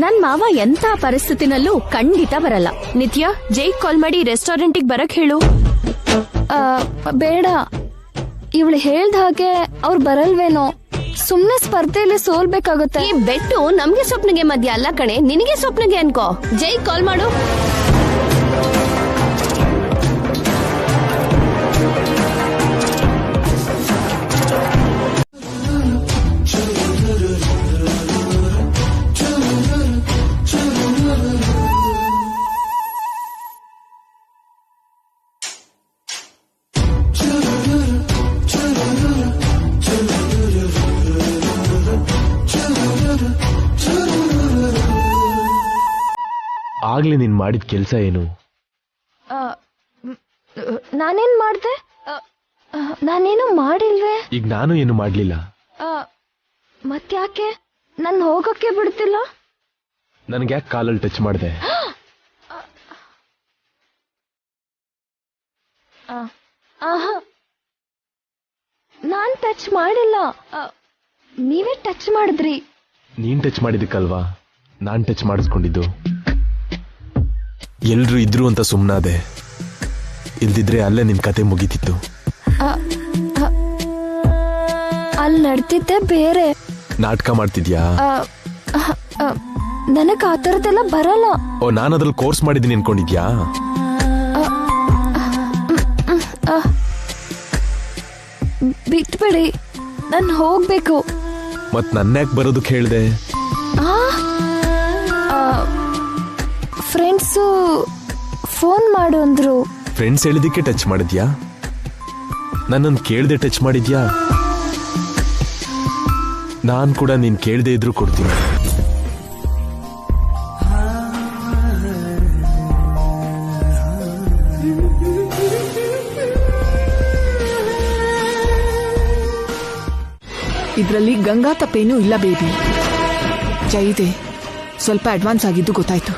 ನನ್ ಮಾವ ಎಂತ ಪರಿಸ್ಥಿತಿನಲ್ಲೂ ಖಂಡಿತ ಬರಲ್ಲ. ನಿತ್ಯ, ಜೈ ಕಾಲ್ ಮಾಡಿ ರೆಸ್ಟೋರೆಂಟಿಗೆ ಬರಕ್ ಹೇಳು. ಬೇಡ, ಇವಳು ಹೇಳ್ದ ಹಾಗೆ ಅವ್ರು ಬರಲ್ವೇನೋ. ಸುಮ್ನೆ ಸ್ಪರ್ಧೆಯಲ್ಲಿ ಸೋಲ್ಬೇಕಾಗುತ್ತೆ. ಈ ಬೆಟ್ಟು ನಮ್ಗೆ ಸ್ವಪ್ನಗೆ ಮಧ್ಯ ಅಲ್ಲ ಕಣೆ, ನಿನಗೆ ಸ್ವಪ್ನಗೆ ಅನ್ಕೋ. ಜೈ ಕಾಲ್ ಮಾಡು. ಆಗ್ಲೇ ನೀನ್ ಮಾಡಿದ ಕೆಲ್ಸ ಏನು? ನಾನೇನ್ ಮಾಡ್ದೆ? ನಾನೇನು ಮಾಡಿಲ್ವೇ? ಈಗ ನಾನು ಏನು ಮಾಡ್ಲಿಲ್ಲ. ಮತ್ಯಾಕೆ ನನ್ ಹೋಗಕ್ಕೆ ಬಿಡ್ತಿಲ್ಲ? ನನ್ಗೆ ಯಾಕೆ ಕಾಲಲ್ಲಿ ಟಚ್ ಮಾಡಿದೆ? ನಾನ್ ಟಚ್ ಮಾಡಿಲ್ಲ, ನೀವೇ ಟಚ್ ಮಾಡಿದ್ರಿ. ನೀನ್ ಟಚ್ ಮಾಡಿದಕ್ಕಲ್ವಾ ನಾನ್ ಟಚ್ ಮಾಡಿಸ್ಕೊಂಡಿದ್ದು. ಎಲ್ರು ಇದ್ರು ಅಂತ ಸುಮ್ನಾದೆ, ಇಲ್ದಿದ್ರೆ ಅಲ್ಲೇ ನಿನ್ ಕತೆ ಮುಗೀತಿತ್ತು. ಅಲ್ಲಿ ನಡ್ತಿದ್ದೆ ಬೇರೆ. ನಾಟಕ ಮಾಡ್ತಿದ್ಯಾ? ನನಗ್ ಆ ಥರದ್ದೆಲ್ಲ ಬರಲ್ಲ. ಓ, ನಾನು ಅದ್ರಲ್ಲಿ ಕೋರ್ಸ್ ಮಾಡಿದ್ದೀನಿ ಅನ್ಕೊಂಡಿದ್ಯಾ? ಬಿಟ್ಬಿಡಿ, ನಾನ್ ಹೋಗ್ಬೇಕು. ಮತ್ ನನ್ಯಾಕ್ ಬರೋದಕ್ಕೆ ಹೇಳ್ದೆ? ಫ್ರೆಂಡ್ಸು ಫೋನ್ ಮಾಡು ಅಂದ್ರು. ಫ್ರೆಂಡ್ಸ್ ಹೇಳಿದಕ್ಕೆ ಟಚ್ ಮಾಡಿದ್ಯಾ? ನನ್ನನ್ನು ಕೇಳ್ದೆ ಟಚ್ ಮಾಡಿದ್ಯಾ? ನಾನ್ ಕೂಡ ನೀನ್ ಕೇಳ್ದೆ ಇದ್ರು ಕೊಡ್ತೀನಿ. ಇದ್ರಲ್ಲಿ ಗಂಗಾ ತಪ್ಪೇನೂ ಇಲ್ಲ ಬೇಬಿ. ಜೈದೆ ಸ್ವಲ್ಪ ಅಡ್ವಾನ್ಸ್ ಆಗಿದ್ದು ಗೊತ್ತಾಯ್ತು.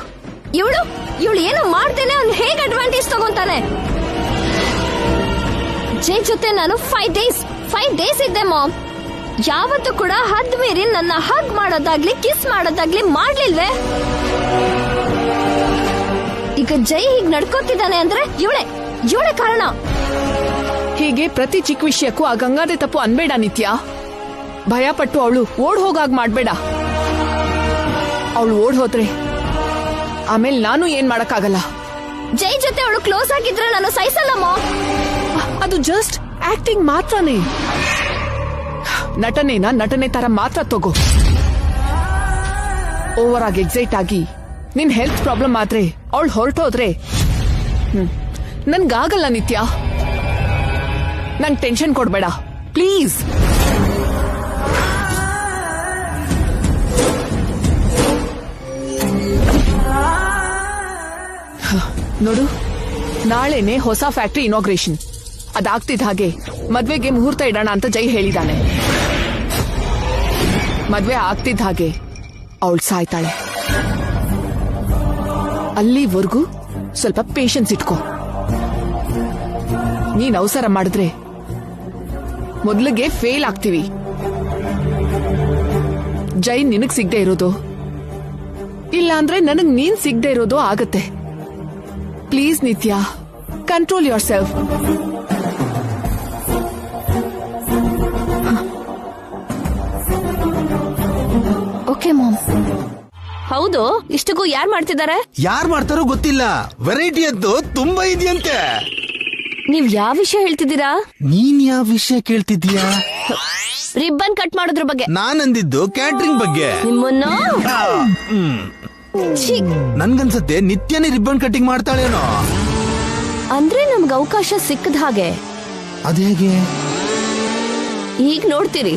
ಇವಳು ಏನು ಮಾಡ್ತೇನೆ ಅವ್ನು ಹೇಗೆ ಅಡ್ವಾಂಟೇಜ್ ತಗೊಂತಾನೆ. ಜೈ ಜೊತೆ ನಾನು 5 ಡೇಸ್ ಇದ್ದೆ ಮಾಮ್. ಯಾವತ್ತೂ ಕೂಡ ಹದ್ ಮೀರಿ ನನ್ನ ಹಗ್ ಮಾಡೋದಾಗ್ಲಿ ಕಿಸ್ ಮಾಡೋದಾಗ್ಲಿ ಮಾಡ್ಲಿಲ್ವೇ? ಈಗ ಜೈ ಹೀಗ್ ನಡ್ಕೋತಿದ್ದಾನೆ ಅಂದ್ರೆ ಇವಳೆ ಕಾರಣ. ಹೀಗೆ ಪ್ರತಿ ಚಿಕ್ಕ ವಿಷಯಕ್ಕೂ ಆ ಗಂಗಾದೆ ತಪ್ಪು ಅನ್ಬೇಡ ನಿತ್ಯ. ಭಯ ಪಟ್ಟು ಅವಳು ಓಡ್ ಹೋಗಾಗ್ ಮಾಡ್ಬೇಡ. ಅವಳು ಓಡ್ ಹೋದ್ರೆ ಆಮೇಲೆ ನಾನು ಏನ್ ಮಾಡಕ್ಕಾಗಲ್ಲ. ಜೈ ಜೊತೆ ಅವಳು ಕ್ಲೋಸ್ ಆಗಿದ್ರೆ ನಾನು ಸಹಿಸಲ್ಲ ಮಾಮ್. ಅದು ಜಸ್ಟ್ ಆಕ್ಟಿಂಗ್ ಮಾತ್ರನೇ. ನಟನೆ ತರ ಮಾತ್ರ ತಗೋ. ಓವರ್ ಆಗಿ ಎಕ್ಸೈಟ್ ಆಗಿ ನಿನ್ ಹೆಲ್ತ್ ಪ್ರಾಬ್ಲಮ್ ಆದ್ರೆ ಅವಳು ಹೊರಟೋದ್ರೆ ನನ್ಗಾಗಲ್ಲ ನಿತ್ಯ. ನಂಗ್ ಟೆನ್ಷನ್ ಕೊಡ್ಬೇಡ ಪ್ಲೀಸ್. ನೋಡು, ನಾಳೆನೆ ಹೊಸ ಫ್ಯಾಕ್ಟರಿ ಇನಾಗ್ರೇಷನ್. ಅದಾಗ್ತಿದ್ದ ಹಾಗೆ ಮದ್ವೆಗೆ ಮುಹೂರ್ತ ಇಡೋಣ ಅಂತ ಜೈ ಹೇಳಿದಾನೆ. ಮದ್ವೆ ಆಗ್ತಿದ್ದ ಹಾಗೆ ಅವಳು ಸಾಯ್ತಾಳೆ. ಅಲ್ಲಿವರೆಗೂ ಸ್ವಲ್ಪ ಪೇಷನ್ಸ್ ಇಟ್ಕೋ. ನೀನ್ ಅವಸರ ಮಾಡಿದ್ರೆ ಮೊದ್ಲಿಗೆ ಫೇಲ್ ಆಗ್ತೀವಿ. ಜೈ ನಿನಗ್ ಸಿಗದೆ ಇರೋದು ಇಲ್ಲ ಅಂದ್ರೆ ನನಗ್ ನೀನ್ ಸಿಗದೆ ಇರೋದು ಆಗತ್ತೆ. Please Nithya, control yourself. Okay ma'am. ಹೌದು, ಇಷ್ಟಕ್ಕೂ ಯಾರ್ ಮಾಡ್ತಿದ್ದಾರೆ? ಯಾರ್ ಮಾಡ್ತಾರೋ ಗೊತ್ತಿಲ್ಲ. ವೆರೈಟಿ ಅಂತೂ ತುಂಬಾ ಇದೆಯಂತೆ. ನೀವ್ ಯಾವ ವಿಷಯ ಹೇಳ್ತಿದ್ದೀರಾ? ನೀನ್ ಯಾವ ವಿಷಯ ಕೇಳ್ತಿದ್ಯಾ? ರಿಬ್ಬನ್ ಕಟ್ ಮಾಡೋದ್ರ ಬಗ್ಗೆ. ನಾನ್ ಅಂದಿದ್ದು ಕ್ಯಾಟ್ರಿಂಗ್ ಬಗ್ಗೆ. ನಿಮ್ಮನ್ನು ನನ್ಗನ್ಸತ್ತೆ ನಿತ್ಯನೇ ರಿಬ್ಬನ್ ಕಟ್ಟಿಂಗ್ ಮಾಡ್ತಾಳೇನೋ. ಅಂದ್ರೆ ನಮ್ಗೆ ಅವಕಾಶ ಸಿಕ್ಕದ ಹಾಗೆ. ಅದೇಗೆ? ಈಗ ನೋಡ್ತೀರಿ.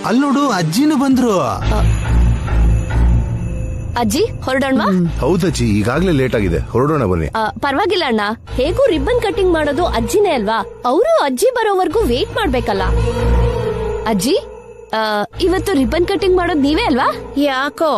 ಅಲ್ಲಿ ನೋಡು, ಅಜ್ಜಿನೂ ಬಂದ್ರು. ಅಜ್ಜಿ ಹೊರಡೋಣ? ಹೌದಜ್ಜಿ, ಈಗಾಗ್ಲೇ ಲೇಟ್ ಆಗಿದೆ, ಹೊರಡೋಣ ಬನ್ನಿ. ಪರವಾಗಿಲ್ಲ ಅಣ್ಣ, ಹೇಗೂ ರಿಬ್ಬನ್ ಕಟ್ಟಿಂಗ್ ಮಾಡೋದು ಅಜ್ಜಿನೇ ಅಲ್ವಾ? ಅವರು ಅಜ್ಜಿ ಬರೋವರೆಗೂ ವೇಟ್ ಮಾಡ್ಬೇಕಲ್ಲ. ಅಜ್ಜಿ, ಇವತ್ತು ರಿಬ್ಬನ್ ಕಟ್ಟಿಂಗ್ ಮಾಡೋದು ನೀವೇ ಅಲ್ವಾ? ಯಾಕೋ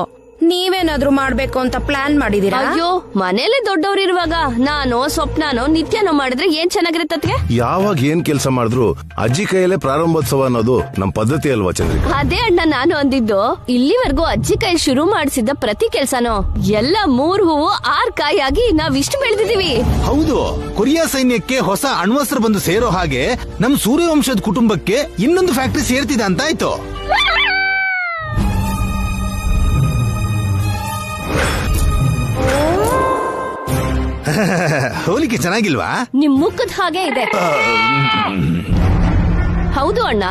ನೀವೇನಾದ್ರೂ ಮಾಡ್ಬೇಕು ಅಂತ ಪ್ಲಾನ್ ಮಾಡಿದೀರಾ? ಅಯ್ಯೋ ಮನೇಲೆ ದೊಡ್ಡವ್ರಿರುವಾಗ ನಾನು ಸ್ವಪ್ನಾನೋ ನಿತ್ಯನೋ ಮಾಡಿದ್ರೆ ಏನ್ ಚೆನ್ನಾಗಿರತ್ತೆ. ಯಾವಾಗ ಏನ್ ಕೆಲಸ ಮಾಡಿದ್ರು ಅಜ್ಜಿ ಕೈಯಲ್ಲೇ ಪ್ರಾರಂಭೋತ್ಸವ ಅನ್ನೋದು ನಮ್ ಪದ್ಧತಿ ಅಲ್ವಾ ಚಂದ್ರಿಕಾ? ಅದೇ ಅಣ್ಣ ನಾನು ಅಂದಿದ್ದು. ಇಲ್ಲಿವರೆಗೂ ಅಜ್ಜಿ ಕೈ ಶುರು ಮಾಡಿಸಿದ್ದ ಪ್ರತಿ ಕೆಲ್ಸನೋ ಎಲ್ಲ 3 ಹೂವು 6 ಕಾಯಾಗಿ ನಾವಿಷ್ಟು ಬೆಳೆದಿದೀವಿ. ಹೌದು, ಕೊರಿಯಾ ಸೈನ್ಯಕ್ಕೆ ಹೊಸ ಅಣ್ವಸ್ತ್ರ ಬಂದು ಸೇರೋ ಹಾಗೆ ನಮ್ ಸೂರ್ಯವಂಶದ ಕುಟುಂಬಕ್ಕೆ ಇನ್ನೊಂದು ಫ್ಯಾಕ್ಟರಿ ಸೇರ್ತಿದೆ ಅಂತ ಆಯ್ತು. ಹೋಲಿಕೆ ಚೆನ್ನಾಗಿಲ್ವಾ? ನಿಮ್ ಮುಖದ ಹಾಗೆ ಇದೆ. ಹೌದು ಅಣ್ಣ,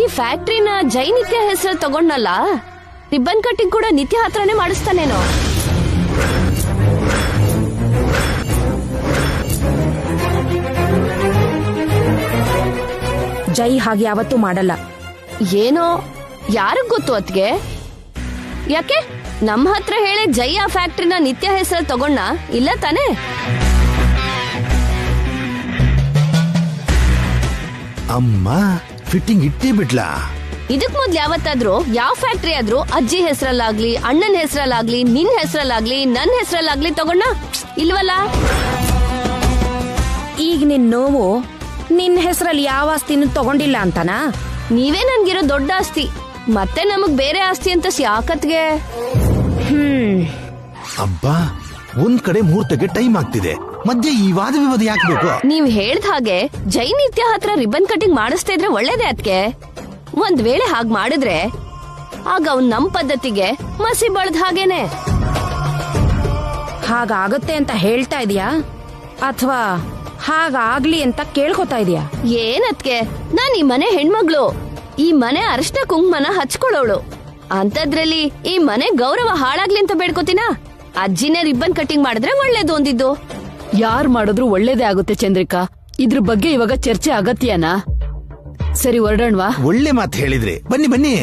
ಈ ಫ್ಯಾಕ್ಟ್ರಿನ ಜೈ ನಿತ್ಯ ಹೆಸರು ತಗೊಂಡಲ್ಲ, ರಿಬ್ಬನ್ ಕಟ್ಟಿಂಗ್ ಕೂಡ ನಿತ್ಯ ಹತ್ರನೇ ಮಾಡಿಸ್ತಾನೇನೋ. ಜೈ ಹಾಗೆ ಯಾವತ್ತೂ ಮಾಡಲ್ಲ. ಏನೋ ಯಾರಿಗ್ ಗೊತ್ತು ಅತ್ಗೆ? ಯಾಕೆ ನಮ್ಮ ಹತ್ರ ಹೇಳಿ ಜೈ ಆ ಫ್ಯಾಕ್ಟ್ರಿನ ನಿತ್ಯ ಹೆಸರು ತಗೊಂಡ ಇಲ್ಲ ತಾನೇ? ಅಮ್ಮ ಫಿಟ್ಟಿಂಗ್ ಇಟ್ಟೇ ಬಿಟ್ಲಾ? ಇದಕ್ ಮೊದ್ಲು ಯಾವತ್ತಾದ್ರೂ ಯಾವ ಫ್ಯಾಕ್ಟ್ರಿ ಆದ್ರೂ ಅಜ್ಜಿ ಹೆಸರಲ್ಲಾಗ್ಲಿ, ಅಣ್ಣನ ಹೆಸರಲ್ಲಾಗ್ಲಿ, ನಿನ್ ಹೆಸರಲ್ಲಾಗ್ಲಿ, ನನ್ ಹೆಸರಲ್ಲಾಗ್ಲಿ ತಗೊಂಡ ಇಲ್ವಲ್ಲ? ಈಗ ನಿನ್ ನೋವು ನಿನ್ ಹೆಸರಲ್ಲಿ ಯಾವ ಆಸ್ತಿನೂ ತಗೊಂಡಿಲ್ಲ ಅಂತನಾ? ನೀವೇ ನನ್ಗಿರೋ ದೊಡ್ಡ ಆಸ್ತಿ, ಮತ್ತೆ ನಮಗ್ ಬೇರೆ ಆಸ್ತಿ ಅಂತ ಯಾಕತ್ಗೆ? ಅಬ್ಬಾ, ಒಂದ್ ಕಡೆ ಮುಹೂರ್ತಕ್ಕೆ ಟೈಮ್ ಆಗ್ತಿದೆ, ಮಧ್ಯೆ ಈ ವಾದ ವಿವಾದ ಯಾಕೆ ಬೇಕು? ನೀವ್ ಹೇಳ್ದ ಹಾಗೆ ಜೈ ನಿತ್ಯ ಹತ್ರ ರಿಬ್ಬನ್ ಕಟಿಂಗ್ ಮಾಡಿಸ್ತಾ ಇದ್ರೆ ಒಳ್ಳೇದೇ ಅದ್ಕೆ. ಒಂದ್ ವೇಳೆ ಹಾಗ್ ಮಾಡಿದ್ರೆ ಆಗ ಅವ್ನ್ ನಮ್ ಪದ್ಧತಿಗೆ ಮಸಿ ಬಳದ್ ಹಾಗೇನೆ. ಹಾಗಾಗತ್ತೆ ಅಂತ ಹೇಳ್ತಾ ಇದೀಯಾ ಅಥವಾ ಹಾಗಾಗ್ಲಿ ಅಂತ ಕೇಳ್ಕೊತಾ ಇದೀಯಾ? ಏನತ್ಗೆ, ನಾನ್ ಈ ಮನೆ ಹೆಣ್ಮಗ್ಳು, ಈ ಮನೆ ಅರಿಶಿನ ಕುಂಕುಮನ ಹಚ್ಕೊಳ್ಳೋಳು. ಅಂತದ್ರಲ್ಲಿ ಈ ಮನೆ ಗೌರವ ಹಾಳಾಗ್ಲಿ ಅಂತ ಬೇಡ್ಕೋತೀನ? ಅಜ್ಜಿನೇ ರಿಬ್ಬನ್ ಕಟಿಂಗ್ ಮಾಡಿದ್ರೆ ಒಳ್ಳೇದು ಅಂದಿದ್ದು. ಯಾರ್ ಮಾಡಿದ್ರು ಒಳ್ಳೇದೇ ಆಗುತ್ತೆ ಚಂದ್ರಿಕಾ. ಇದ್ರ ಬಗ್ಗೆ ಇವಾಗ ಚರ್ಚೆ ಅಗತ್ಯನಾ? ಸರಿ ಹೊರಡೋಣವಾ? ಒಳ್ಳೆ ಮಾತು ಹೇಳಿದ್ರಿ, ಬನ್ನಿ ಬನ್ನಿ.